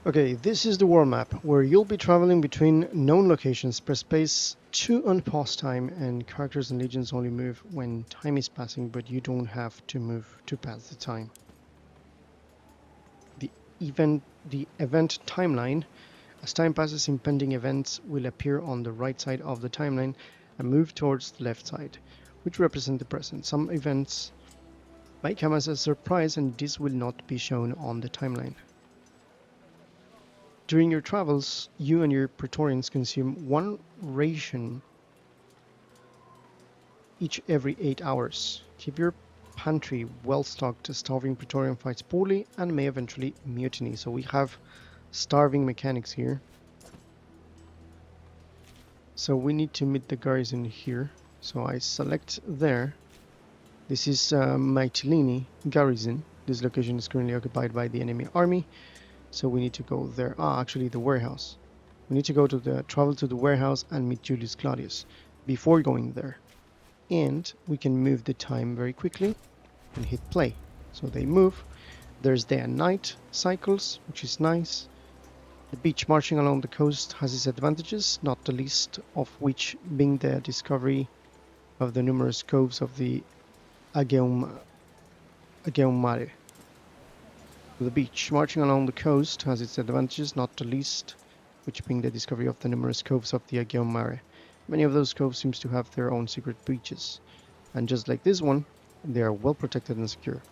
Okay, this is the world map where you'll be traveling between known locations. Press space to unpause time, and characters and legions only move when time is passing, but you don't have to move to pass the time. The event timeline. As time passes, impending events will appear on the right side of the timeline and move towards the left side, which represent the present. Some events might come as a surprise, and this will not be shown on the timeline. During your travels, you and your Praetorians consume 1 ration each every 8 hours. Keep your pantry well stocked. A starving Praetorian fights poorly and may eventually mutiny. So we have starving mechanics here. So we need to meet the garrison here. So I select there. This is Mytilene garrison. This location is currently occupied by the enemy army. So we need to go there. Ah, actually the warehouse. We need to go to travel to the warehouse and meet Julius Claudius before going there. And we can move the time very quickly and hit play. So they move. There's day and night cycles, which is nice. The beach marching along the coast has its advantages, not the least of which being the discovery of the numerous coves of the Ageum Mare. The beach marching along the coast has its advantages, not the least which being the discovery of the numerous coves of the Ageum Mare. Many of those coves seem to have their own secret beaches, and just like this one, they are well protected and secure.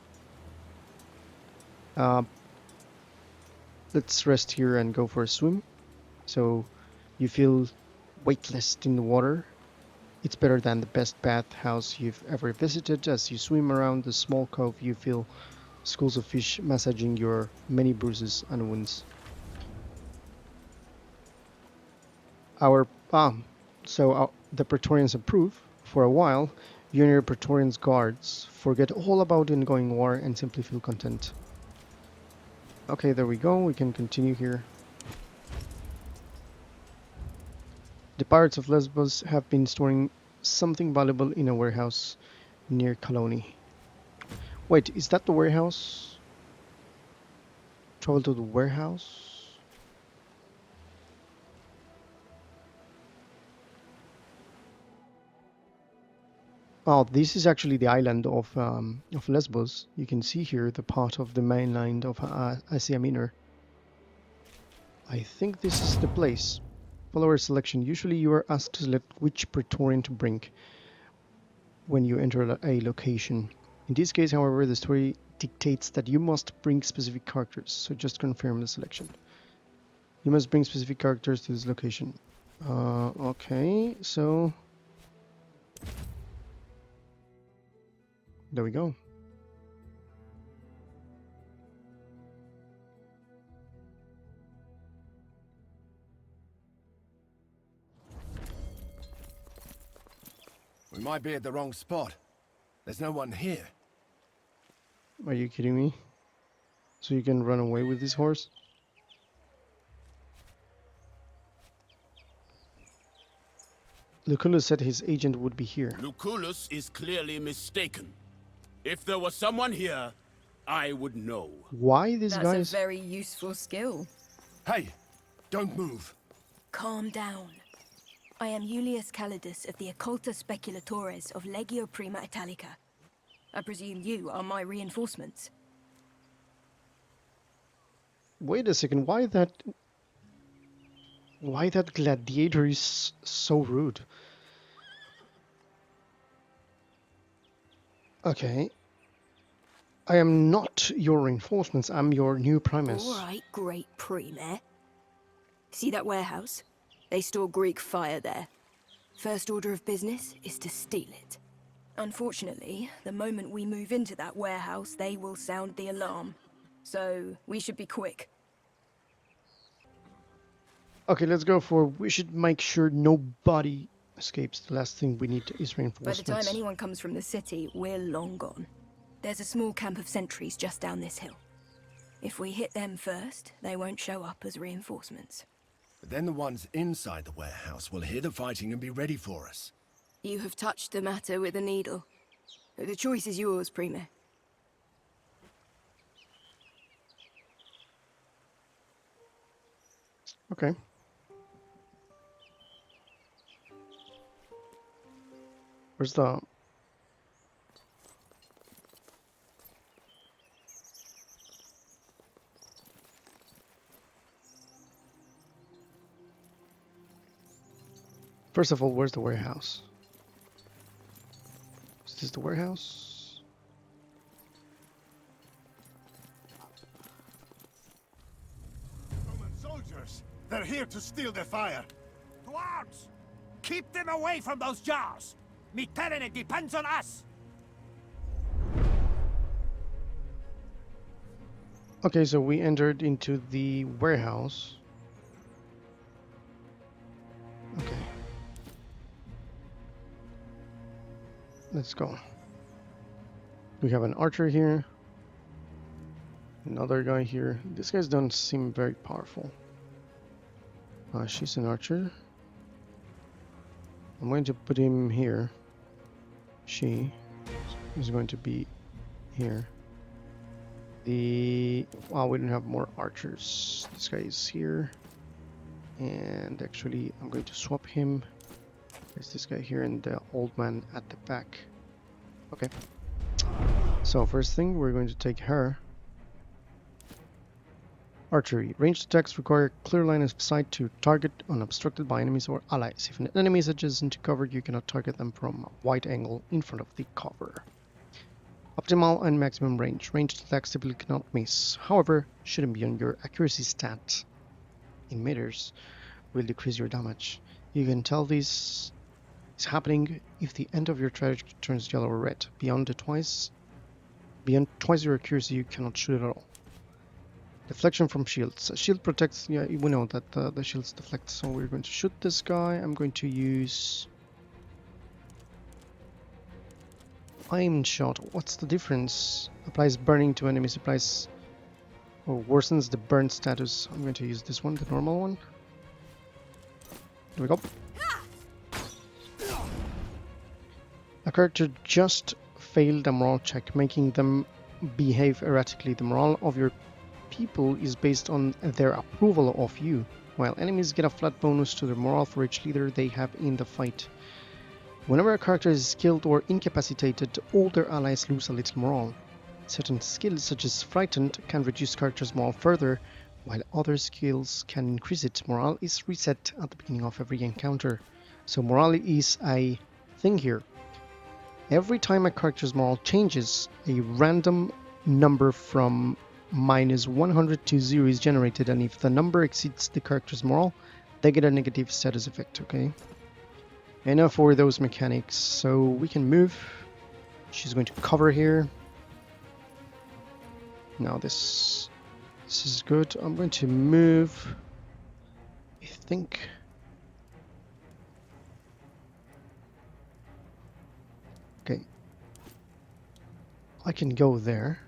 Let's rest here and go for a swim. So you feel weightless in the water. It's better than the best bathhouse you've ever visited. As you swim around the small cove, you feel schools of fish massaging your many bruises and wounds. The Praetorians approve. For a while, you and your Praetorians guards forget all about ongoing war and simply feel content. Okay, there we go. We can continue here. The pirates of Lesbos have been storing something valuable in a warehouse near Colony. Wait, is that the warehouse? Travel to the warehouse? Oh, this is actually the island of Lesbos. You can see here the part of the mainland of Asia Minor. I think this is the place. Follower selection. Usually you are asked to select which Praetorian to bring when you enter a location. In this case, however, the story dictates that you must bring specific characters, so just confirm the selection. You must bring specific characters to this location. Okay, so there we go. We might be at the wrong spot. There's no one here. Are you kidding me? So you can run away with this horse? Lucullus said his agent would be here. Lucullus is clearly mistaken. If there was someone here, I would know. Why this guy is... That's a very useful skill. Hey, don't move. Calm down. I am Julius Calidus of the Occulta Speculatores of Legio Prima Italica. I presume you are my reinforcements. Wait a second, why that gladiator is so rude? Okay. I am not your reinforcements, I'm your new primus. Alright, great Prime. See that warehouse? They store Greek fire there. First order of business is to steal it. Unfortunately, the moment we move into that warehouse, they will sound the alarm. So, we should be quick. Okay, let's go for... We should make sure nobody escapes. The last thing we need is reinforcements. By the time anyone comes from the city, we're long gone. There's a small camp of sentries just down this hill. If we hit them first, they won't show up as reinforcements. But then the ones inside the warehouse will hear the fighting and be ready for us. You have touched the matter with a needle. The choice is yours, Prime. Okay. Where's the... First of all, where's the warehouse? Is this the warehouse? Roman soldiers! They're here to steal the fire! To arms! Keep them away from those jars! Mitterrand depends on us! Okay, so we entered into the warehouse. Okay. Let's go. We have an archer here. Another guy here. These guys don't seem very powerful. She's an archer. I'm going to put him here. She is going to be here. We don't have more archers. This guy is here. And actually, I'm going to swap him. There's this guy here and the old man at the back. Okay. So first thing, we're going to take her. Archery. Ranged attacks require clear line of sight to target unobstructed by enemies or allies. If an enemy is adjacent to cover, you cannot target them from a wide angle in front of the cover. Optimal and maximum range. Ranged attacks typically cannot miss. However, shouldn't be on your accuracy stat. In meters, will decrease your damage. You can tell this is happening if the end of your trajectory turns yellow or red. Beyond twice your accuracy, you cannot shoot at all. Deflection from shields. A shield protects. Yeah, we know that the shields deflect. So we're going to shoot this guy. I'm going to use Aim Shot. What's the difference? Applies burning to enemies. Applies or worsens the burn status. I'm going to use this one, the normal one. Here we go. A character just failed a morale check, making them behave erratically. The morale of your people is based on their approval of you, while enemies get a flat bonus to their morale for each leader they have in the fight. Whenever a character is killed or incapacitated, all their allies lose a little morale. Certain skills, such as Frightened, can reduce characters' morale further, while other skills can increase it. Morale is reset at the beginning of every encounter, so morale is a thing here. Every time a character's morale changes, a random number from -100 to 0 is generated, and if the number exceeds the character's morale, they get a negative status effect, okay? Enough for those mechanics, so we can move. She's going to cover here. Now this is good. I'm going to move, I think. Okay. I can go there.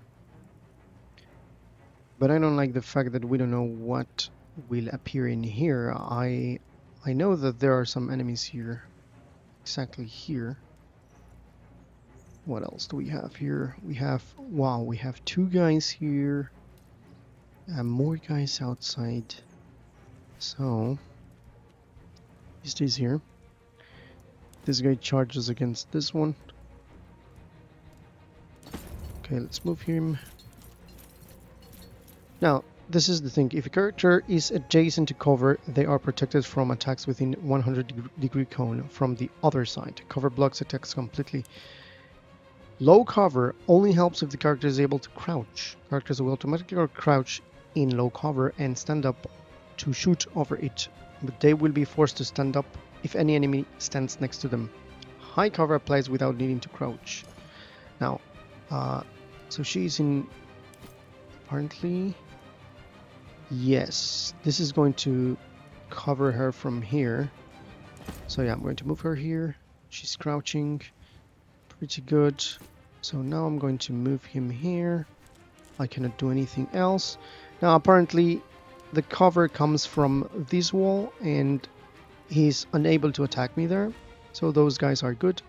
But I don't like the fact that we don't know what will appear in here. I know that there are some enemies here. Exactly here. What else do we have here? We have, wow, we have 2 guys here. And more guys outside. So, he stays here. This guy charges against this one. Okay, let's move him. Now, this is the thing. If a character is adjacent to cover, they are protected from attacks within 100-degree cone from the other side. Cover blocks attacks completely. Low cover only helps if the character is able to crouch. Characters will automatically crouch in low cover and stand up to shoot over it, but they will be forced to stand up if any enemy stands next to them. High cover applies without needing to crouch. Now, so she's in... apparently... Yes, this is going to cover her from here. So yeah, I'm going to move her here. She's crouching. Pretty good. So now I'm going to move him here. I cannot do anything else. Now apparently the cover comes from this wall and he's unable to attack me there. So those guys are good.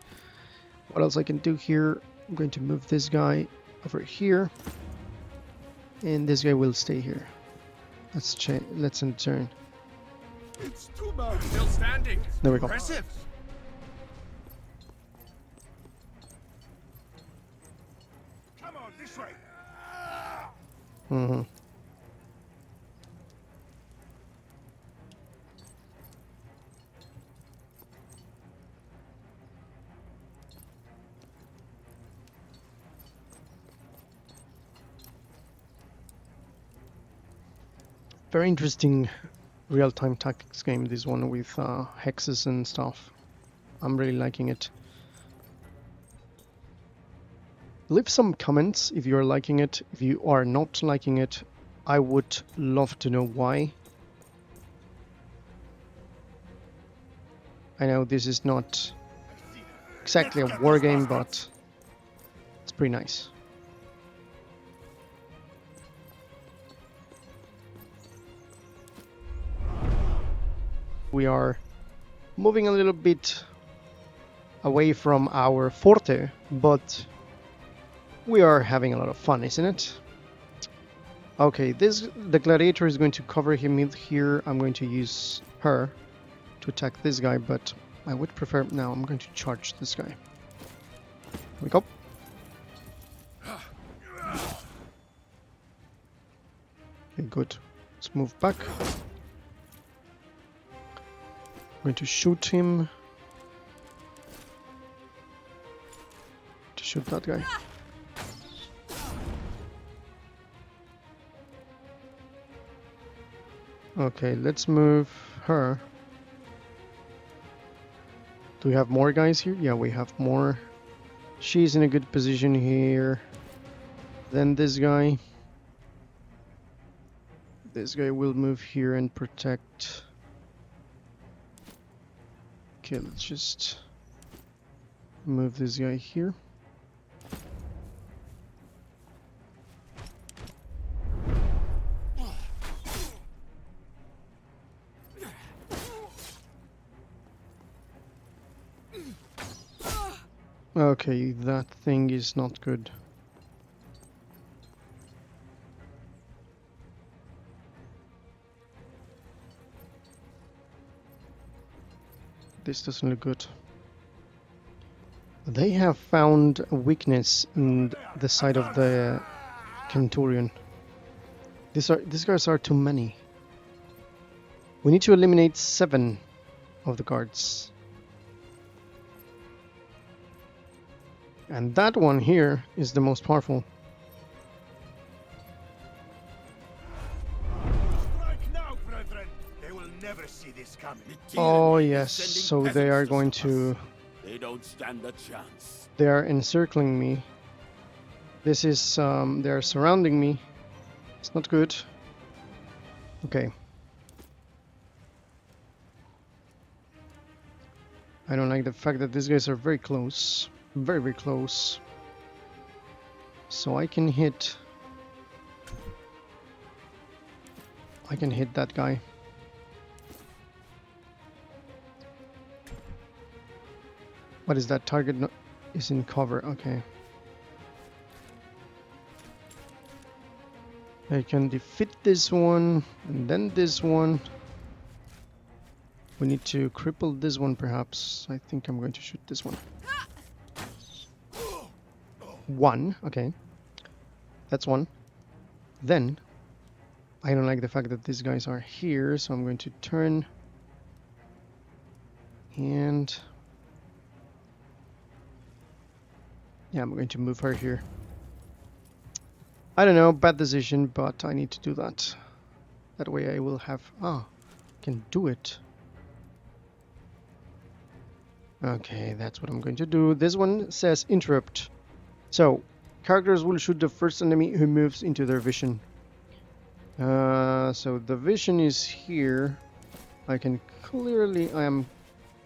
What else I can do here? I'm going to move this guy over here. And this guy will stay here. Let's end turn. It's too bad. Still standing. There we go. Impressive. Come on, this way. Mm-hmm. Very interesting real-time tactics game, this one with hexes and stuff. I'm really liking it. Leave some comments if you're liking it. If you are not liking it, I would love to know why. I know this is not exactly a war game, but it's pretty nice. We are moving a little bit away from our forte, but we are having a lot of fun, isn't it? Okay, the gladiator is going to cover him here. I'm going to use her to attack this guy, but I would prefer now. I'm going to charge this guy. Here we go. Okay, good. Let's move back. I'm going to shoot him. To shoot that guy. Okay, let's move her. Do we have more guys here? Yeah, we have more. She's in a good position here. Then this guy. This guy will move here and protect. Okay, let's just move this guy here. Okay, that thing is not good. This doesn't look good. They have found a weakness in the side of the Centurion. These guys are too many. We need to eliminate 7 of the guards. And that one here is the most powerful. Strike now, brethren. They will never see this coming. Oh yes, so they are going to... They don't stand a chance. They are encircling me. This is... they are surrounding me. It's not good. Okay. I don't like the fact that these guys are very close. Very, very close. So I can hit... I can hit that guy. What is that? Target is in cover. Okay. I can defeat this one, and then this one. We need to cripple this one, perhaps. I think I'm going to shoot this one. 1, okay. That's 1. Then, I don't like the fact that these guys are here, so I'm going to turn. And... yeah, I'm going to move her here. I don't know, bad decision, but I need to do that. That way I will have... ah, I can do it. Okay, that's what I'm going to do. This one says interrupt. So, characters will shoot the first enemy who moves into their vision. So the vision is here. I can clearly... I'm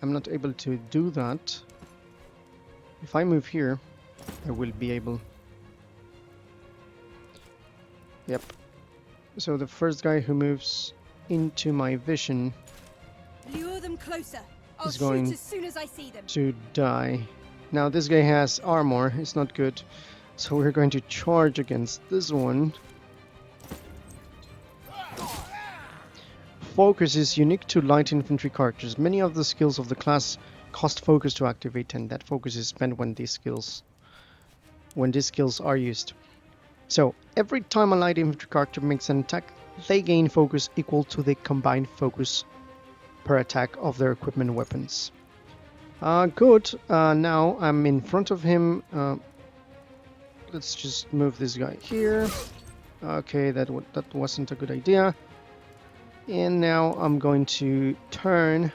not able to do that. If I move here, I will be able... Yep. So the first guy who moves into my vision Lure them closer. I'll is going shoot as soon as I see them. to die. Now this guy has armor, it's not good. So we're going to charge against this one. Focus is unique to light infantry characters. Many of the skills of the class cost focus to activate, and that focus is spent when these skills are used. So every time a light infantry character makes an attack, they gain focus equal to the combined focus per attack of their equipment and weapons. Good. Now I'm in front of him. Let's just move this guy here. Okay, that wasn't a good idea. And now I'm going to turn.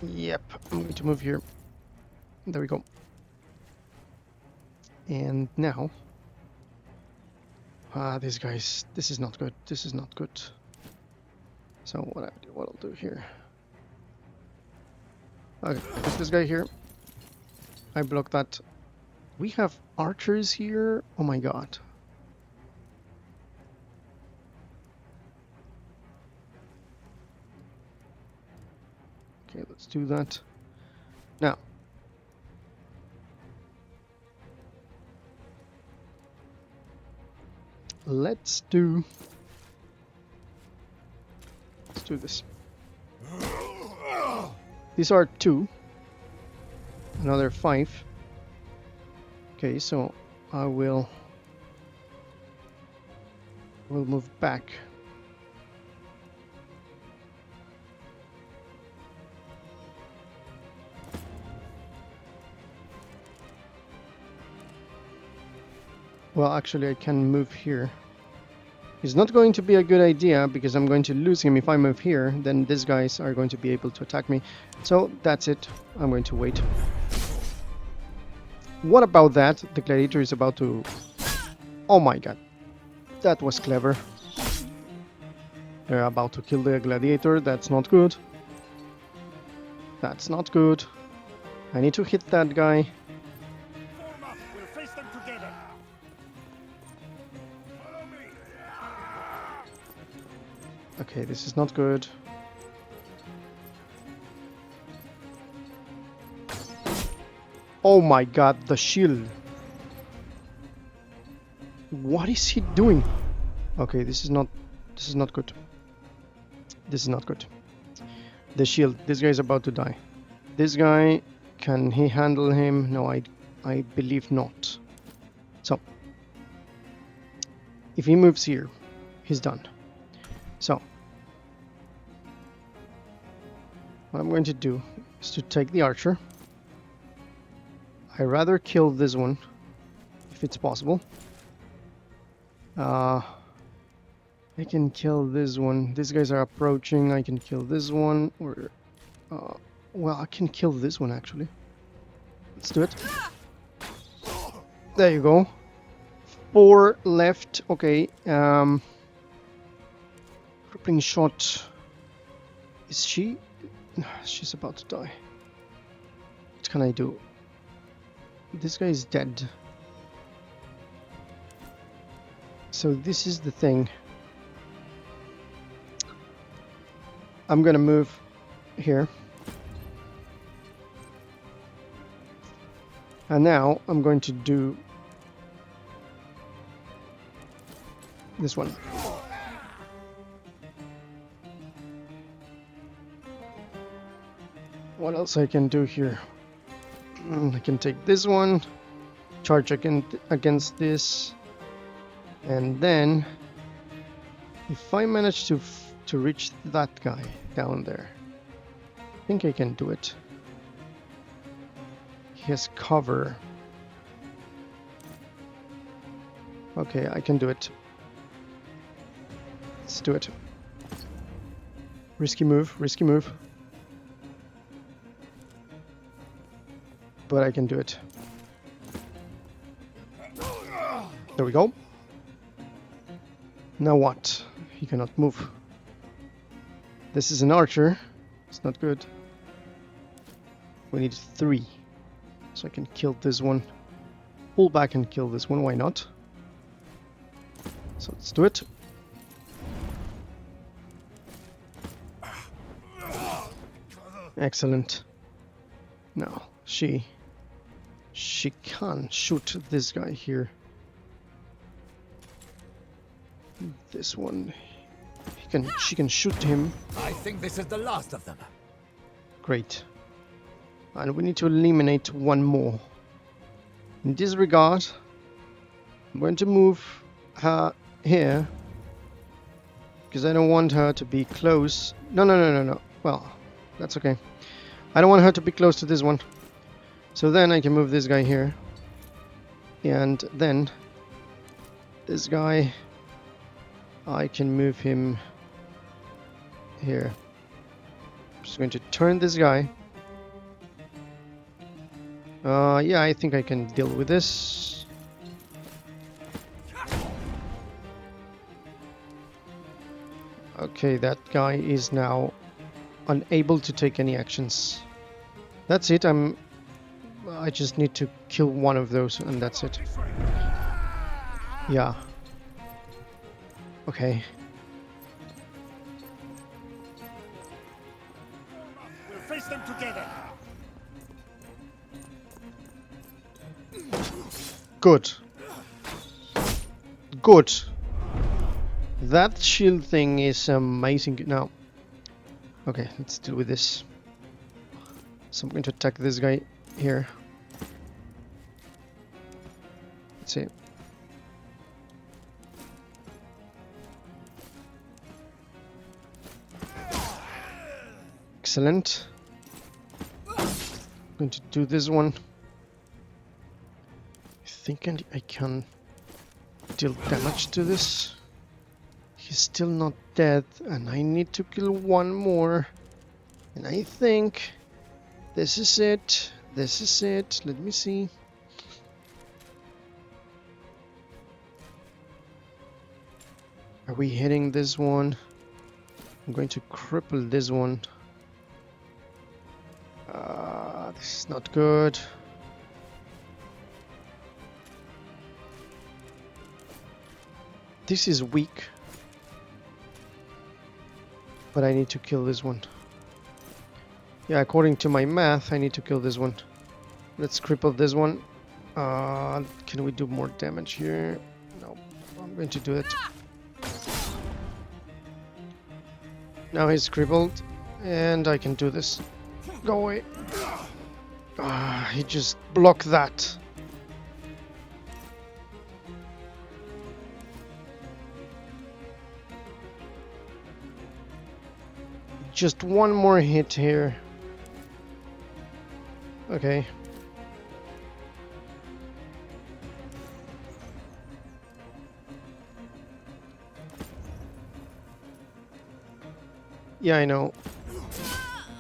Yep, I'm going to move here. There we go. And now... these guys, this is not good. This is not good. So what I'll do here. Okay, put this guy here. I block that. We have archers here. Oh my god. Okay, let's do that. Now. let's do this. These are 2. Another 5. Okay, so I will move back. Well, actually, I can move here. It's not going to be a good idea because I'm going to lose him if I move here. Then these guys are going to be able to attack me. So that's it. I'm going to wait. What about that? The gladiator is about to... Oh my god. That was clever. They're about to kill the gladiator. That's not good. That's not good. I need to hit that guy. We'll face them together. Okay, this is not good. Oh my god, the shield. What is he doing? Okay, this is not good. This is not good. The shield. This guy is about to die. This guy, can he handle him? No, I believe not. So, if he moves here, he's done. So, what I'm going to do is to take the archer. I'd rather kill this one, if it's possible. I can kill this one. These guys are approaching. I can kill this one. Or, well, I can kill this one, actually. Let's do it. There you go. 4 left. Okay. Crippling shot. Is she? She's about to die. What can I do? This guy is dead. So this is the thing. I'm gonna move here. And now I'm going to do this one. What else I can do here? I can take this one, charge against this, and then if I manage to reach that guy down there, I think I can do it. He has cover. Okay, I can do it. Let's do it. Risky move, risky move. But I can do it. There we go. Now what? He cannot move. This is an archer. It's not good. We need 3. So I can kill this one. Pull back and kill this one. Why not? So let's do it. Excellent. Now, she can shoot this guy here. This one, she can shoot him. I think this is the last of them. Great. And we need to eliminate one more. In this regard, I'm going to move her here because I don't want her to be close. No. Well, that's okay. I don't want her to be close to this one. So then I can move this guy here. And then this guy, I can move him here. I'm just going to turn this guy. Yeah, I think I can deal with this. Okay, that guy is now unable to take any actions. That's it. I just need to kill one of those and that's it. Yeah. Okay. We'll face them together. Good. Good. That shield thing is amazing. Now, okay, let's deal with this. So I'm going to attack this guy here. Let's see. Excellent. I'm going to do this one. I think I can deal damage to this. He's still not dead, and I need to kill one more. And I think this is it. This is it. Let me see. Are we hitting this one? I'm going to cripple this one. This is not good. This is weak. But I need to kill this one. Yeah, according to my math, I need to kill this one. Let's cripple this one. Can we do more damage here? No, I'm going to do it. Now he's crippled, and I can do this. Go away. He just blocked that. Just one more hit here. Okay. Yeah, I know.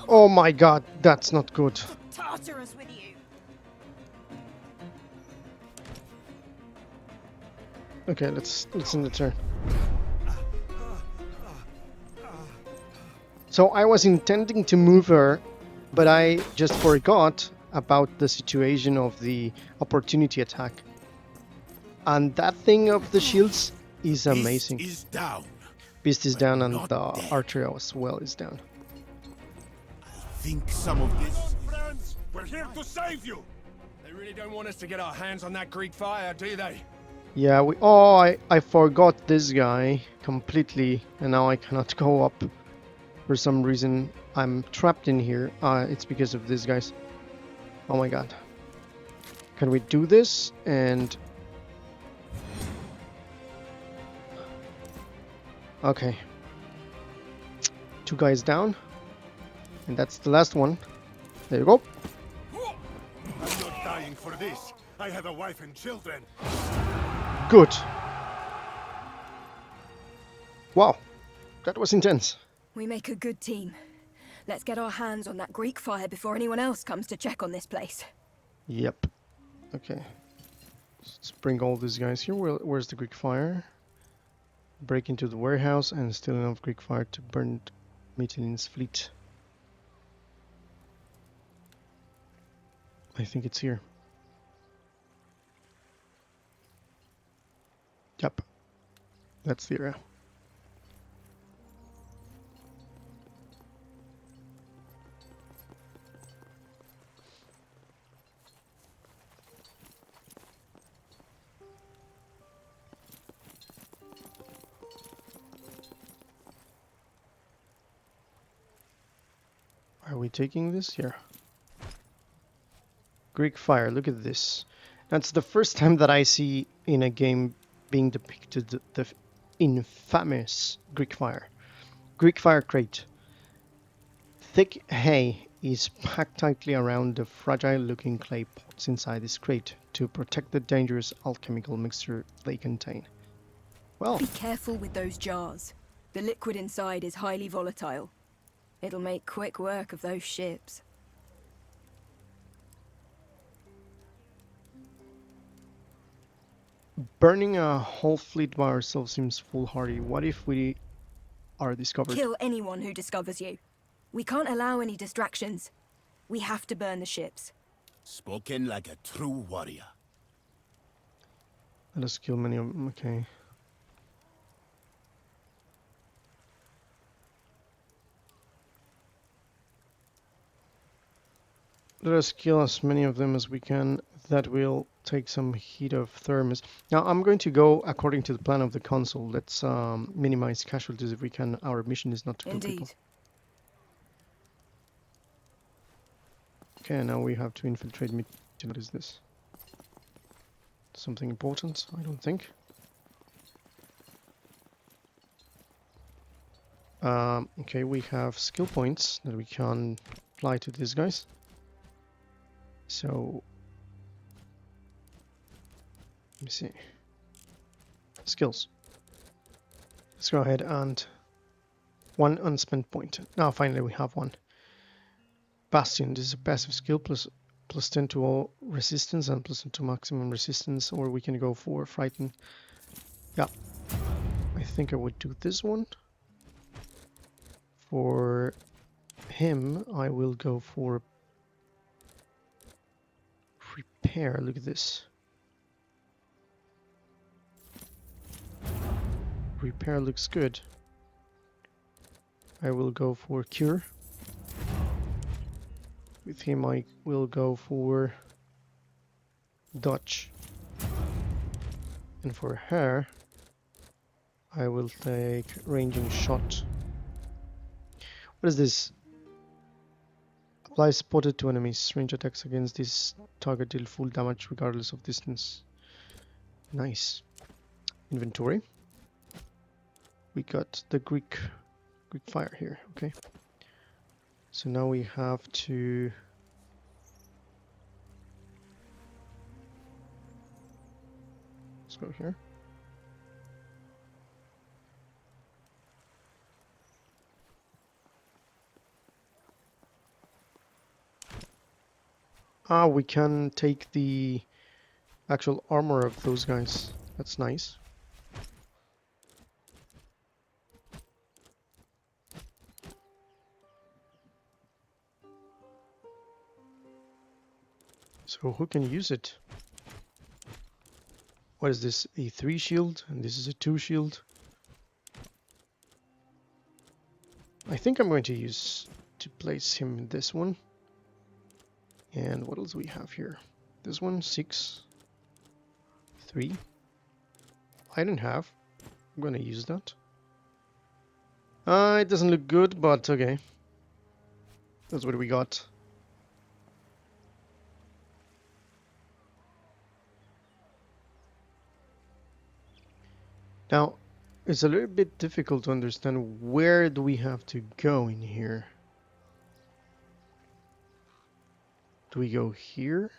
Oh my god, that's not good. Tartarus with you. Okay, let's end the turn. So I was intending to move her, but I just forgot about the situation of the opportunity attack. And that thing of the shields is amazing. Beast is down. Beast is down, and the archer as well is down. Think some of this. Friends, we're here to save you. They really don't want us to get our hands on that Greek fire, do they? Yeah, I forgot this guy completely, and now I cannot go up. For some reason, I'm trapped in here. It's because of these guys. Oh my god. Can we do this? And... okay. 2 guys down. And that's the last one. There you go. I'm not dying for this. I have a wife and children. Good. Wow. That was intense. We make a good team. Let's get our hands on that Greek fire before anyone else comes to check on this place. Yep. Okay. Let's bring all these guys here. Where's the Greek fire? Break into the warehouse and steal enough Greek fire to burn Mytilene's fleet. I think it's here. Yep. That's the area. Are we taking this? Here. Greek fire, look at this. That's the first time that I see in a game being depicted the infamous Greek fire. Greek fire crate. Thick hay is packed tightly around the fragile looking clay pots inside this crate to protect the dangerous alchemical mixture they contain. Well, be careful with those jars. The liquid inside is highly volatile. It'll make quick work of those ships. Burning a whole fleet by ourselves seems foolhardy. What if we are discovered? Kill anyone who discovers you. We can't allow any distractions. We have to burn the ships. Spoken like a true warrior. Let us kill many of them. Okay. Let us kill as many of them as we can. that will take some heat of thermos. Now I'm going to go according to the plan of the console. Let's minimize casualties if we can. Our mission is not to kill people. Indeed. Okay, now we have to infiltrate. What is this? Something important? I don't think. Okay, we have skill points that we can apply to these guys. So, let me see. Skills. Let's go ahead and one unspent point. Now finally we have one. Bastion. This is a passive skill plus 10 to all resistance and plus 10 to maximum resistance, or we can go for frighten. Yeah, I think I would do this one. For him, I will go for repair. Look at this. Repair looks good. I will go for cure. With him, I will go for dodge. And for her, I will take ranging shot. What is this? Apply spotted to enemies. Range attacks against this target deal full damage regardless of distance. Nice. Inventory. We got the Greek fire here. Okay. So now we have to let's go here. Ah, we can take the actual armor of those guys. That's nice. So who can use it? What is this? A 3 shield, and this is a 2 shield. I think I'm going to place him in this one. And what else do we have here? This one, 6, 3. I don't have. I'm gonna use that. It doesn't look good, but okay. That's what we got. Now, it's a little bit difficult to understand where do we have to go in here. Do we go here?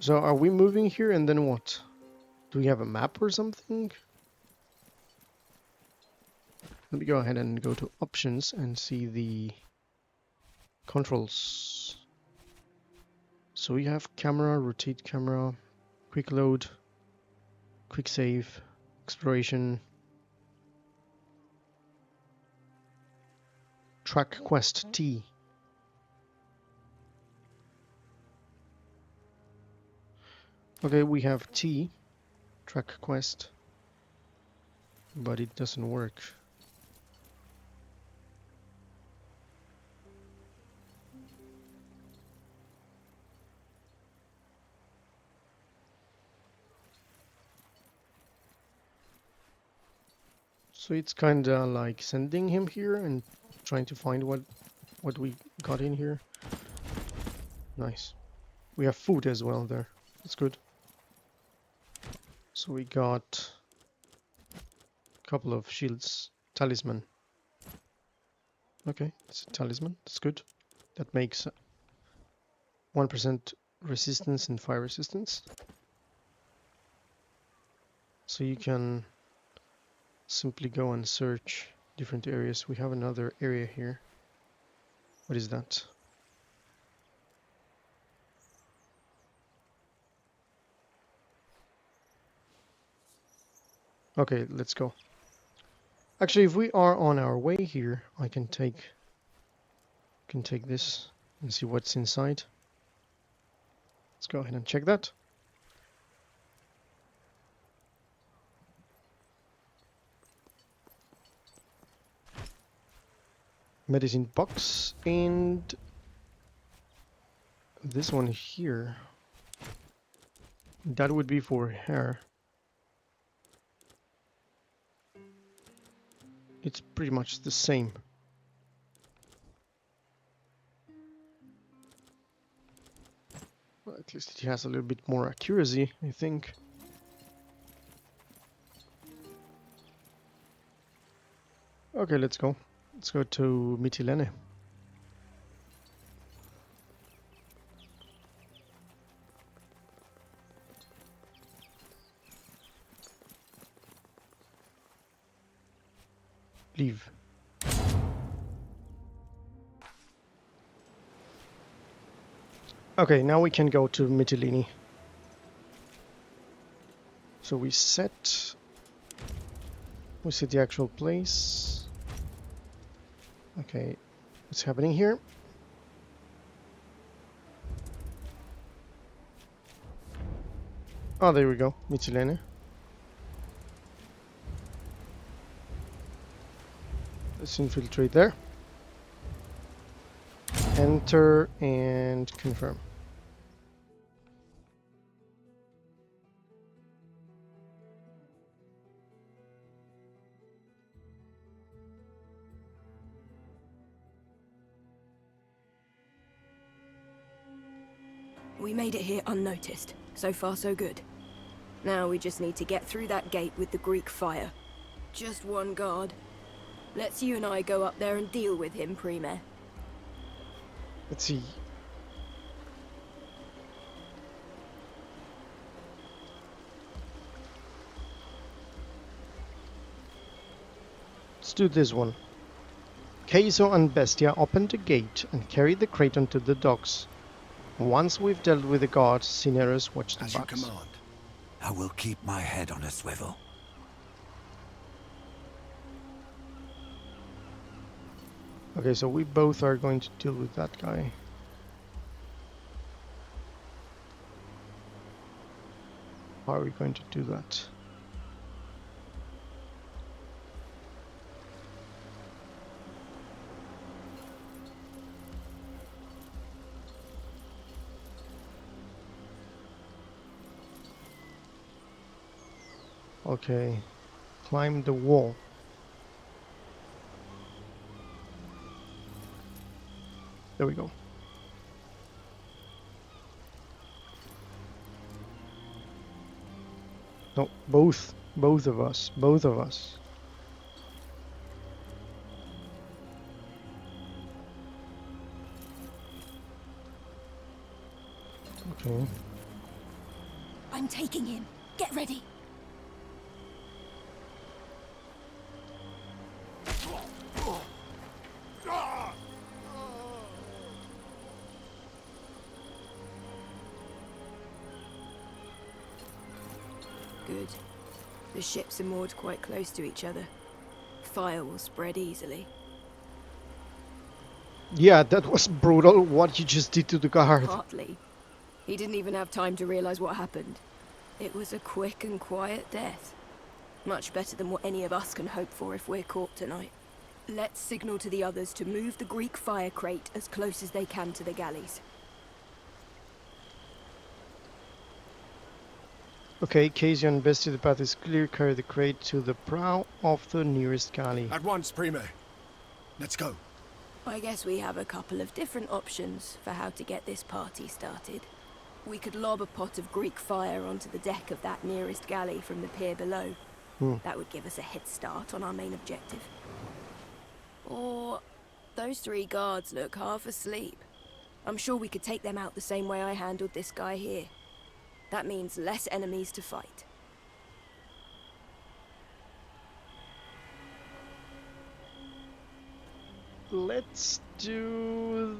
So are we moving here and then what? Do we have a map or something? Let me go ahead and go to options and see the controls. So we have camera, rotate camera, quick load, quick save, exploration, track quest T. Okay, we have T, track quest, but it doesn't work. So it's kinda like sending him here and trying to find what we got in here. Nice. We have food as well there. That's good. So we got a couple of shields. Talisman. Okay, it's a talisman. That's good. That makes 1% resistance and fire resistance. So you can simply go and search different areas. We have another area here. What is that? Okay, let's go. Actually, if we are on our way here, I can take this and see what's inside. Let's go ahead and check that. Medicine box and this one here. That would be for her. It's pretty much the same. Well, at least it has a little bit more accuracy, I think. Okay, let's go. Let's go to Mytilene. Leave. Okay, now we can go to Mytilene. So we set the actual place. Okay, what's happening here? Oh, there we go, Mytilene. Let's infiltrate there. Enter and confirm. We made it here unnoticed. So far, so good. Now we just need to get through that gate with the Greek fire. Just one guard. Let's you and I go up there and deal with him, Premier. Let's see. Let's do this one. Queso and Bestia open the gate and carry the crate onto the docks. Once we've dealt with the guards, Cineros watch the As you box. command. I will keep my head on a swivel. Okay, so we both are going to deal with that guy. How are we going to do that? Okay, climb the wall. There we go. No, both of us. Okay. I'm taking him. Get ready. Good. The ships are moored quite close to each other. Fire will spread easily. Yeah, that was brutal what you just did to the guard. Partly. He didn't even have time to realize what happened. It was a quick and quiet death. Much better than what any of us can hope for if we're caught tonight. Let's signal to the others to move the Greek fire crate as close as they can to the galleys. Okay, Casey and Bestie, the path is clear. Carry the crate to the prow of the nearest galley. At once, Prime. Let's go. I guess we have a couple of different options for how to get this party started. We could lob a pot of Greek fire onto the deck of that nearest galley from the pier below. That would give us a head start on our main objective. Or those three guards look half asleep. I'm sure we could take them out the same way I handled this guy here. That means less enemies to fight. Let's do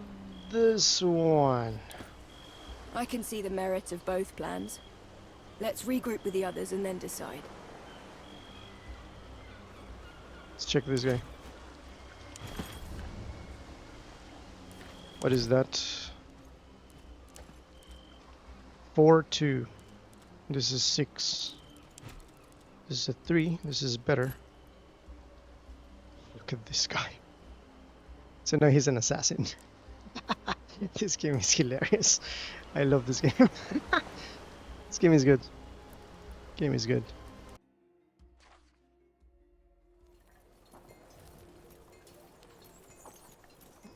this one. I can see the merit of both plans. Let's regroup with the others and then decide. Let's check this guy. What is that? 4, 2. This is 6. This is a 3. This is better. Look at this guy. So now he's an assassin. This game is hilarious. I love this game. This game is good. Game is good.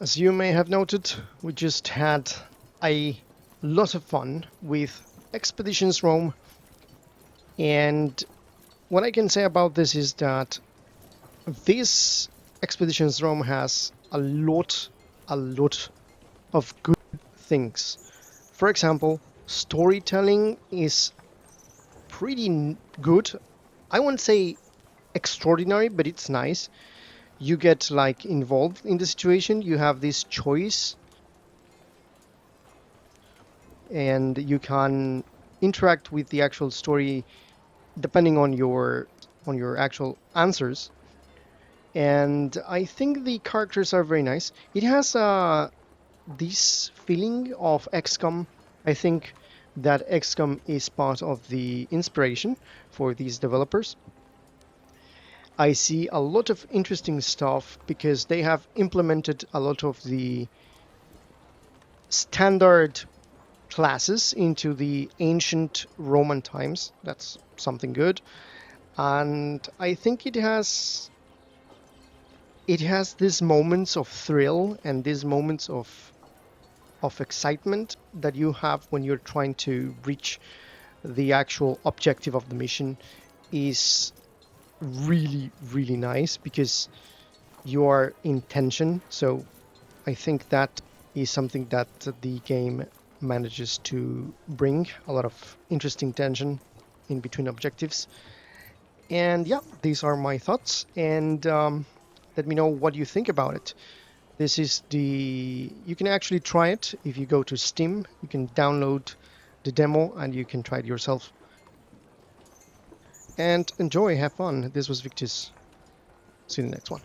As you may have noted, we just had a lot of fun with Expeditions Rome, and what I can say about this is that this Expeditions Rome has a lot of good things. For example, storytelling is pretty good. I wouldn't say extraordinary, but it's nice. You get like involved in the situation. You have this choice, and you can interact with the actual story depending on your actual answers. And I think the characters are very nice. It has this feeling of XCOM. I think that XCOM is part of the inspiration for these developers. I see a lot of interesting stuff because they have implemented a lot of the standard classes into the ancient Roman times. That's something good. And I think it has these moments of thrill and these moments of excitement that you have when you're trying to reach the actual objective of the mission is really nice because you are in tension. So I think that is something that the game manages to bring a lot of interesting tension in between objectives. And yeah, these are my thoughts, and let me know what you think about it. This is you can actually try it if you go to Steam. You can download the demo and you can try it yourself. And enjoy, have fun. This was Victus. See you in the next one.